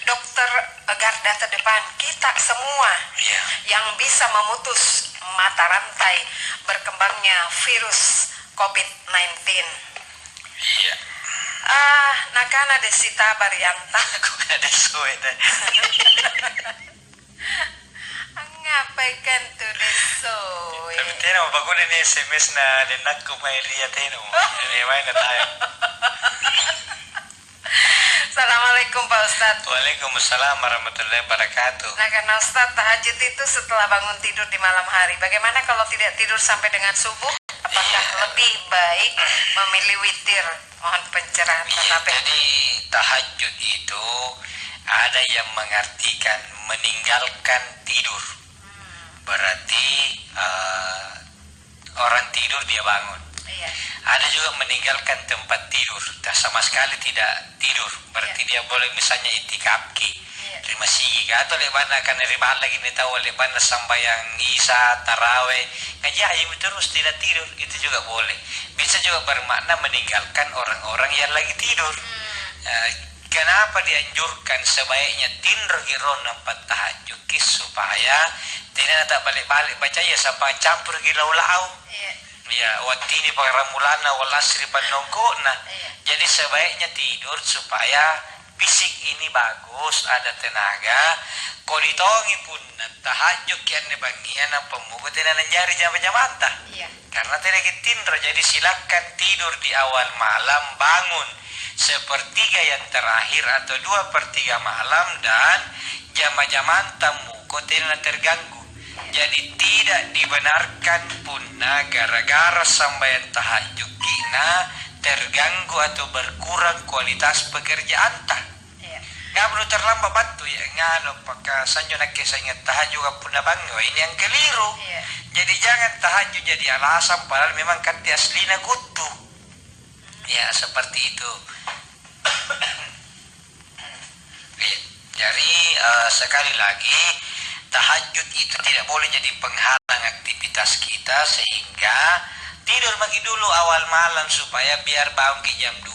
dokter garda terdepan, kita semua yang bisa memutus mata rantai berkembangnya virus COVID-19. Nakana desita barianta. Aku ada suwe dah. Ngapaikan tu desoy. Tapi tena bagunin ni SMS na linak ko may lihat tena mo. Anyway na tayo. Assalamualaikum Pak Ustadz. Waalaikumsalam warahmatullahi wabarakatuh. Nah karena Ustadz, tahajud itu setelah bangun tidur di malam hari. Bagaimana kalau tidak tidur sampai dengan subuh? Apakah lebih baik memilih witir? Mohon pencerahan. Jadi tahajud itu ada yang mengartikan meninggalkan tidur. Berarti orang tidur dia bangun. Ada juga meninggalkan tempat tidur, sama sekali tidak tidur. Berarti dia boleh misalnya itikafki, terima sigi atau lebana kan riba lagi nih tahu lebana sambayang isya taraweh ngaji ayam terus tidak tidur, itu juga boleh. Bisa juga bermakna meninggalkan orang-orang yang lagi tidur. Kenapa dianjurkan sebaiknya tinro giron nampak tahajud supaya tidak tak balik-balik baca ya sampai campur gilau-lau. Waktu ini paramulana wal asri panongkona. Jadi sebaiknya tidur supaya fisik ini bagus, ada tenaga. Kau ditongi pun tahajud kian nebangian apa pemugut tidak menjari jam-jam mata. Karena tidak tinro, jadi silakan tidur di awal malam, bangun sepertiga yang terakhir atau 2/3 malam, dan jam-jam tamu kau tidak terganggu. Jadi tidak dibenarkan pun gara-gara sambayan tahajud kina terganggu atau berkurang kualitas pekerjaan tah. Nggak perlu terlambat batu ya ngano pakai sanjo nak ingat tahajud pun bangun, ini yang keliru. Jadi jangan tahajud jadi alasan padahal memang kan aslina kutu. Seperti itu. Jadi sekali lagi, tahajud itu tidak boleh jadi penghalang aktivitas kita, sehingga tidur pagi dulu awal malam supaya biar bangun ke jam 2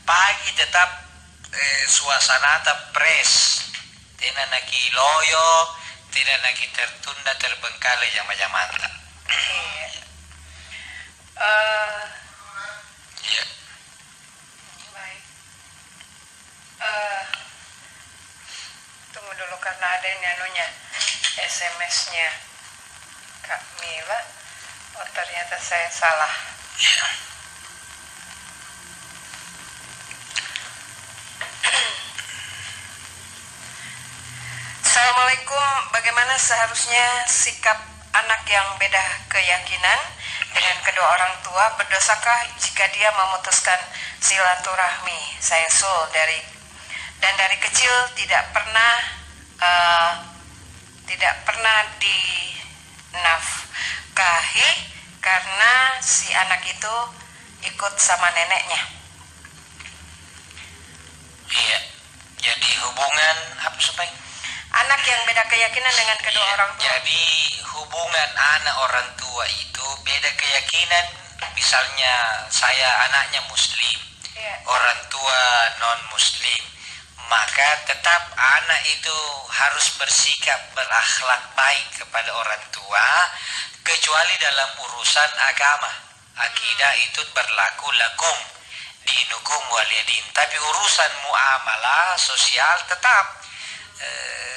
pagi tetap suasana tetap fresh, tidak naki loyo, tidak naki tertunda terbengkalai jam-jam mata. Baik. Tunggu dulu karena ada ini anunya SMS-nya Kak Mila. Oh ternyata saya salah. Assalamualaikum, bagaimana seharusnya sikap anak yang beda keyakinan dengan kedua orang tua? Berdosakah jika dia memutuskan silaturahmi? Saya Sul dari kecil tidak pernah dinafkahi karena si anak itu ikut sama neneknya. Iya. Jadi hubungan apa supaya? Anak yang beda keyakinan dengan kedua orang tua. Jadi hubungan anak orang tua itu beda keyakinan. Misalnya saya anaknya muslim, orang tua non muslim, maka tetap anak itu harus bersikap berakhlak baik kepada orang tua, kecuali dalam urusan agama. Akidah itu berlaku lakum dinukum waliyadin, tapi urusan muamalah sosial tetap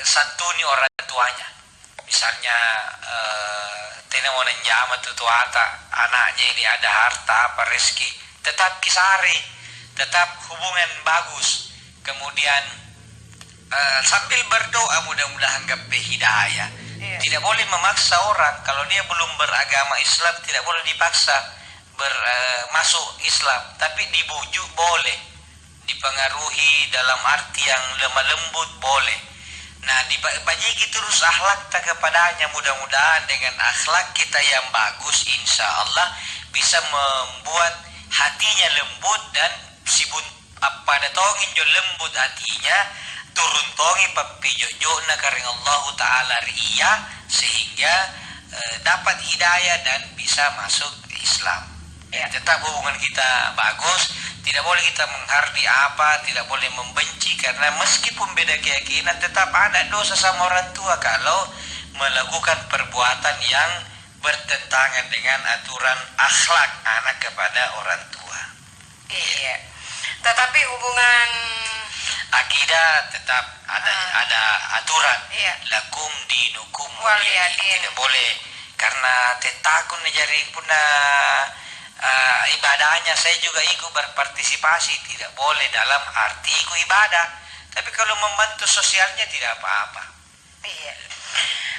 santuni orang tuanya. Misalnya tidak mau nenjama tutuata anaknya ini ada harta apa rezeki, tetap kisari, tetap hubungan bagus. Kemudian sambil berdoa mudah-mudahan gape hidayah. Tidak boleh memaksa orang. Kalau dia belum beragama Islam tidak boleh dipaksa masuk Islam, tapi dibujuk boleh, dipengaruhi dalam arti yang lemah lembut boleh. Nah, dibagi terus akhlak tak kepadanya. Mudah-mudahan dengan akhlak kita yang bagus, insya Allah bisa membuat hatinya lembut, dan sibun pada tongin jo lembut hatinya, turun tongi papijojo na karing Allah Ta'ala riya, sehingga dapat hidayah dan bisa masuk Islam. Tetap hubungan kita bagus, tidak boleh kita menghardi apa, tidak boleh membenci, karena meskipun beda keyakinan tetap ada dosa sama orang tua kalau melakukan perbuatan yang bertentangan dengan aturan akhlak anak kepada orang tua. Iya. Tetapi hubungan akidah tetap ada aturan. Lakum dinukum waliyadin. Tidak boleh karena tetakun jari punah ibadahnya saya juga ikut berpartisipasi, tidak boleh dalam arti ikut ibadah, tapi kalau membantu sosialnya tidak apa-apa. Iya.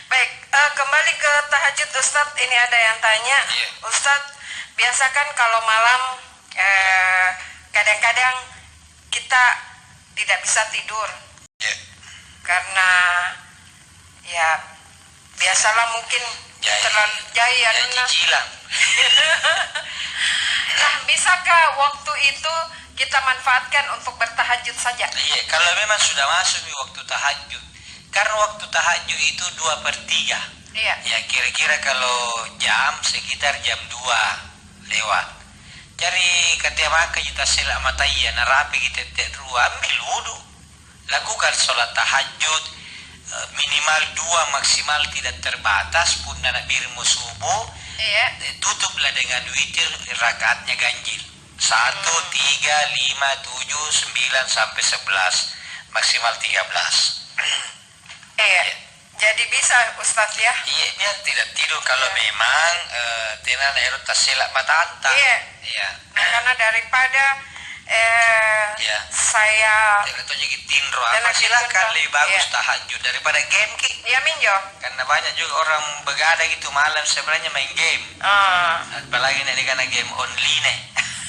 Baik, kembali ke tahajud Ustadz. Ini ada yang tanya, Ustadz, biasakan kalau malam kadang-kadang kita tidak bisa tidur karena ya biasalah mungkin terlalu jaya cicilan. Nah, bisakah waktu itu kita manfaatkan untuk bertahajud saja? Iya, kalau memang sudah masuk di waktu tahajud. Karena waktu tahajud itu 2/3. Iya. Ya kira-kira kalau jam sekitar jam 2 lewat. Jadi ketika kita selak mata iya narapi kita terua ambil wudu. Lakukan sholat tahajud minimal 2, maksimal tidak terbatas pun anak birmu subuh. Tutuplah dengan witir, rakaatnya ganjil 1, 3, 5, 7, 9 sampai 11, maksimal 13. Jadi bisa Ustadz ya? Iya, biar tidak tidur kalau memang tenan erot tasilak matanta. Iya. Nah, karena daripada saya jadi tindro apa silakan lebih bagus tahajud daripada game ki. Iya minjo. Karena banyak juga orang begadang gitu malam sebenarnya main game. Apalagi nih karena game online.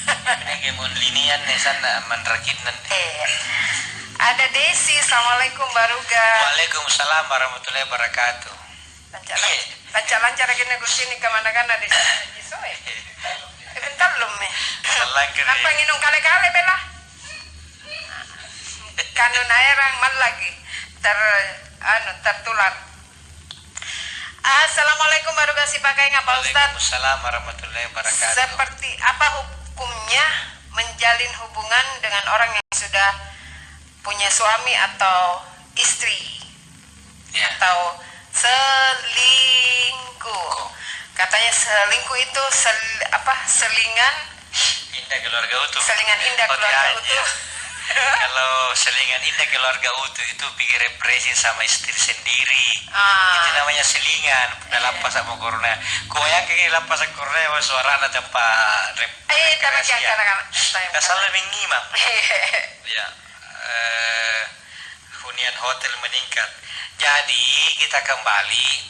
Ini game online nih sana menrakinan. Ada Desi, assalamualaikum Baruga. Waalaikumsalam warahmatullahi wabarakatuh. Lancar-lancar lagi negosiasi ini kemana-mana di Jisoe. Bentar belum nih. Apa nginum kale-kale bela? Kanun airang mal lagi tertular. Assalamualaikum Baruga si pakai ngapa Ustaz? Waalaikumsalam warahmatullahi wabarakatuh. Seperti apa hukumnya menjalin hubungan dengan orang yang sudah punya suami atau istri atau selingkuh? Katanya selingkuh itu selingan indah keluarga utuh. Selingan indah keluarga utuh. Kalau selingan indah keluarga utuh itu pikir represi sama istri sendiri. Itu namanya selingan. Dalam pas sama corona. Kau yang kayak lapas sama corona suara ada tempat represi. Kasal mengimam. Ya. Hunian hotel meningkat. Jadi kita kembali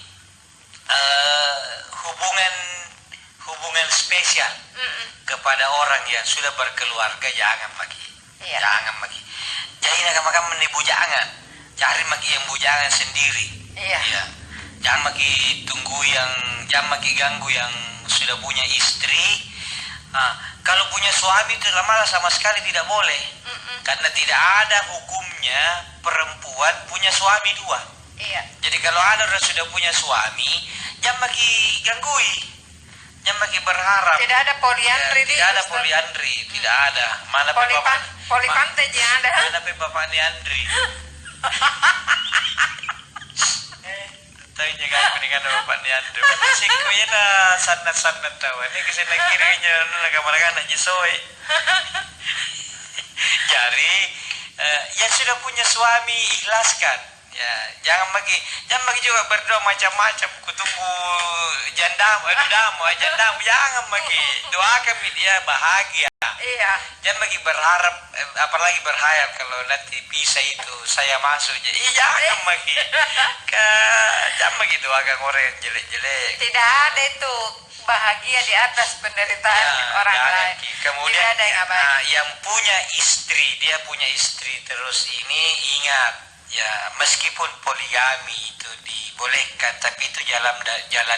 hubungan spesial kepada orang yang sudah berkeluarga jangan lagi. Jangan lagi. Jadi nak makan menipu jangan. Cari lagi yang bujangan sendiri. Jangan lagi jangan lagi ganggu yang sudah punya istri. Kalau punya suami itu malah sama sekali tidak boleh. Karena tidak ada hukumnya perempuan punya suami dua. Iya. Jadi kalau ada orang sudah punya suami, jangan lagi ganggui, jangan lagi berharap. Tidak ada poliandri. Ya, tidak ada poliandri, tidak ada. Mana Polipante aja ada. Mana bapak ni Andri? Tahu juga aku dengan bapak ni Andri. Sikunya na sanat tahu. Ini kesana kirinya naga-naga nak jisoy. Jadi yang sudah punya suami ikhlaskan. Ya, jangan bagi juga berdoa macam-macam. Kutunggu jandamu, jangan bagi doakan dia bahagia. Iya. Jangan bagi berharap, apalagi berhayal kalau nanti bisa itu saya masuk. Jangan bagi, jangan bagi doakan orang yang jelek-jelek. Tidak ada itu bahagia di atas penderitaan orang lain. Kemudian ada yang punya istri, dia punya istri terus ini ingat. Ya, meskipun poligami itu dibolehkan, tapi itu jalan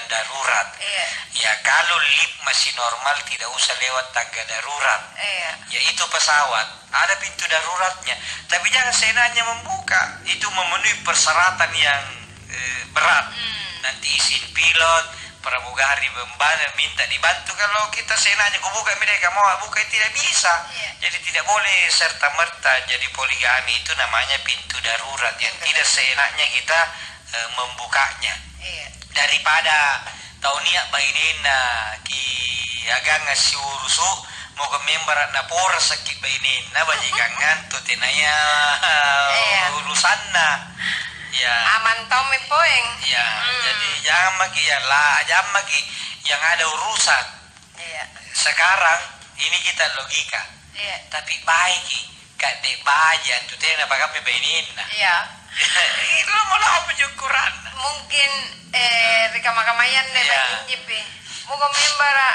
darurat. Iya. Ya, kalau lift masih normal tidak usah lewat tangga darurat. Iya. Ya, itu pesawat ada pintu daruratnya, tapi jangan seenaknya membuka. Itu memenuhi persyaratan yang berat. Nanti izin pilot, pramugari minta dibantu. Kalau kita seenaknya buka, mereka mau buka tidak bisa. Jadi tidak boleh serta merta jadi poligami. Itu namanya pintu darurat yang tidak seenaknya kita membukanya. Daripada tahu niat bainena ki agang ngasih urusu mau ke member na por sakit bainena bajikan ngantuk tenaya urusanna. Ya. Aman Tommy poeng. Ya, jadi jangan lagi yang ada urusan. Iya. Sekarang ini kita logika. Iya. Tapi baik kak dek baja tu tena pakai beinin. Iya. Itu mau pensyukuran. Mungkin rika-makamayan deh injipi. Muka membara.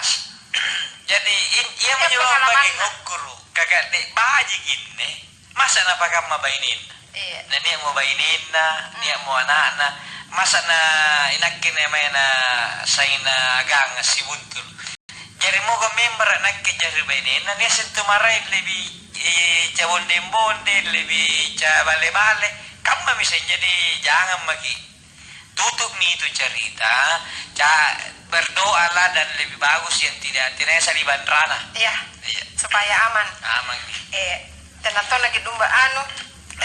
Jadi ia menyuruh bagi guru kakak dek baja gini. Masa nak pakai beinin? Iya. Nah, dia mau bainin dia mau anak masa na inakin na say na agang si buntul. Jadi mau ke member nak kejar bainin dia sentuh marai lebih cabon dembonde lebih bale-bale. Kamu bisa jadi jangan lagi tutup nih itu cerita. Berdoalah dan lebih bagus yang tidak saliban rana. Iya. Supaya aman. Aman. Dan atau lagi domba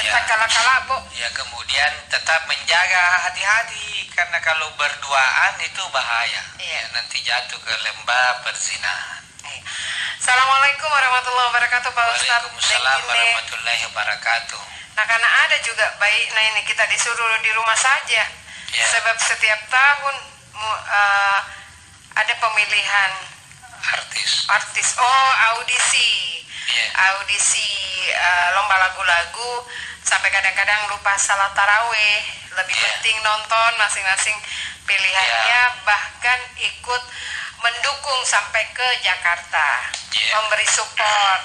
kala-kala. Ya, kemudian tetap menjaga hati-hati karena kalau berduaan itu bahaya. Ya, nanti jatuh ke lembah perzinahan. Assalamualaikum warahmatullahi wabarakatuh, Pak Ustadz. Waalaikumsalam warahmatullahi wabarakatuh. Nah, karena ada juga baik, nah ini kita disuruh di rumah saja. Ya. Sebab setiap tahun ada pemilihan artis. Audisi. Yeah. Audisi lomba lagu-lagu sampai kadang-kadang lupa salat taraweh. Lebih penting nonton masing-masing pilihannya, bahkan ikut mendukung sampai ke Jakarta, memberi support.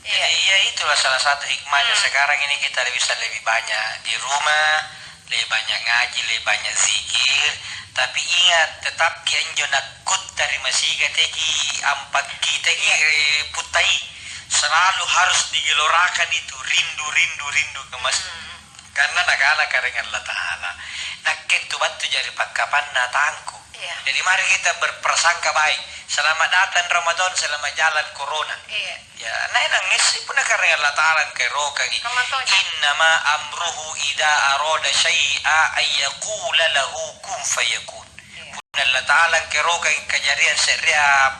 Iya, itulah salah satu hikmahnya. Sekarang ini kita bisa lebih banyak di rumah, lebih banyak ngaji, lebih banyak zikir. Tapi ingat, tetap kian jonakut dari masih teki ampat kita putai. Selalu harus digelorakan itu rindu ke masjid. Karena nak karena Allah Ta'ala nak kentu bantu jadi pakapan natangku. Jadi mari kita berprasangka baik. Selamat datang Ramadan, selamat jalan Corona. Ya, nangis pun karena Allah Ta'ala keroka. Innama amruhu ida aroda syai'a ayyakula lahu kun fayakun. Pun Allah Ta'ala keroka kejadian seriap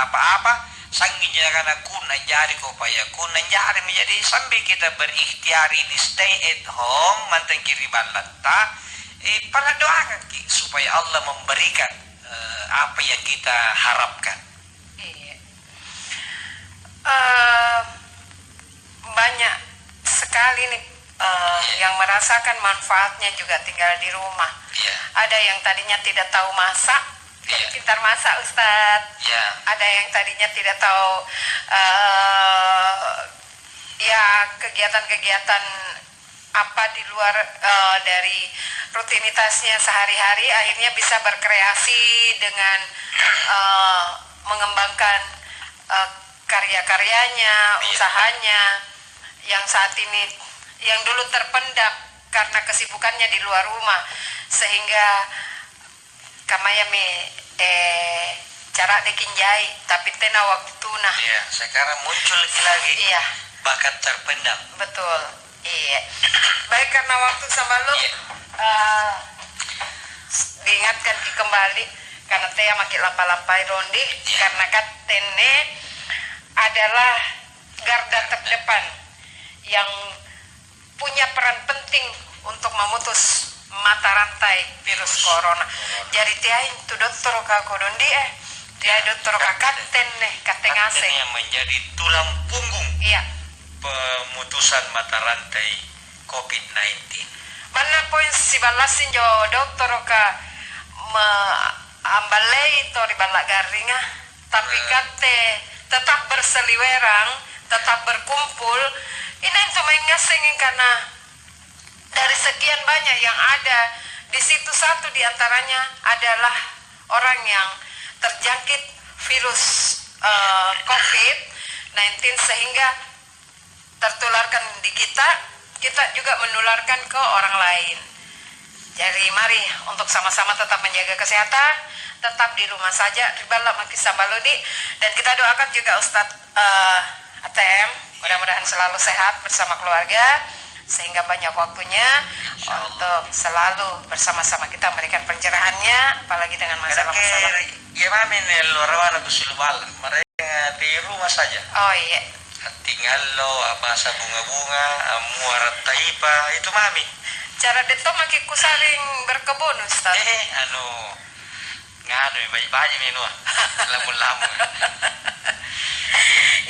apa-apa. Sanggih jangan aku nanjari ko payakun nanjari menjadi sambil kita berikhtiar ini stay at home mantan kiri balata pada doakan supaya Allah memberikan apa yang kita harapkan. Banyak sekali nih yang merasakan manfaatnya juga tinggal di rumah. Ada yang tadinya tidak tahu masak, pintar masak Ustadz. Ada yang tadinya tidak tahu kegiatan-kegiatan apa di luar dari rutinitasnya sehari-hari, akhirnya bisa berkreasi dengan mengembangkan karya-karyanya, usahanya yang saat ini yang dulu terpendam karena kesibukannya di luar rumah, sehingga kamayami cara dikinjai tapi tena waktu nah. Iya, sekarang muncul lagi. Iya. Bakat terpendam. Betul. Iya. Baik, karena waktu sama lu diingatkan kembali karena teh makin lampai rondi karena katene adalah garda terdepan yang punya peran penting untuk memutus mata rantai virus corona. Jadi tiain tu dokter kakodondi tiain dokter kakaten katengase yang menjadi tulang punggung. Iya. Pemutusan mata rantai COVID-19. Mana poin si balasin jo dokter ka ambalei to ribalak garinga tapi kate tetap berseliwerang, tetap berkumpul. Ini itu mengasingin karena dari sekian banyak yang ada di situ, satu diantaranya adalah orang yang terjangkit virus COVID-19 sehingga tertularkan di kita juga menularkan ke orang lain. Jadi mari untuk sama-sama tetap menjaga kesehatan, tetap di rumah saja, ribalak maki sambaludi, dan kita doakan juga Ustadz ATM mudah-mudahan selalu sehat bersama keluarga sehingga banyak waktunya untuk selalu bersama-sama kita memberikan pencerahannya, apalagi dengan masalah-masalah. Gimana nih luar mereka di rumah saja. Oh iya. Tinggal lo bahasa bunga-bunga, muara taipa itu mami. Cara deto maki kusaring berkebun Ustaz. Nganu bayi-bayi minum. Lamun-lamun.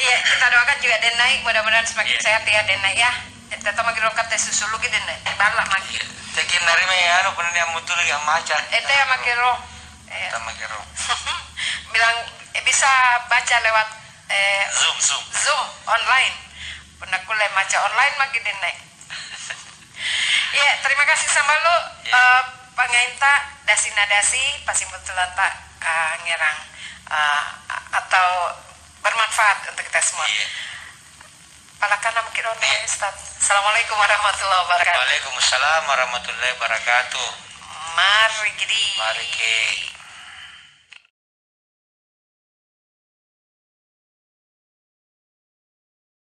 Iya, kita doakan juga Den naik mudah-mudahan semakin sehat ya Den naik ya. Tetap maki rokat tes susu lagi Den naik. Balak maki. Tekin dari me pernah yang mutul yang macan. Ya maki roh. Maki roh. Bilang bisa baca lewat Zoom online. Pernah kuliah baca online maki Den naik. Ya, terima kasih sama lu pangainta dasi pasimutulan tak ngerang atau bermanfaat untuk kita semua. Palakan nama kita Ustaz. Assalamualaikum warahmatullahi wabarakatuh. Waalaikumsalam warahmatullahi wabarakatuh. Mari kidi. Mari ke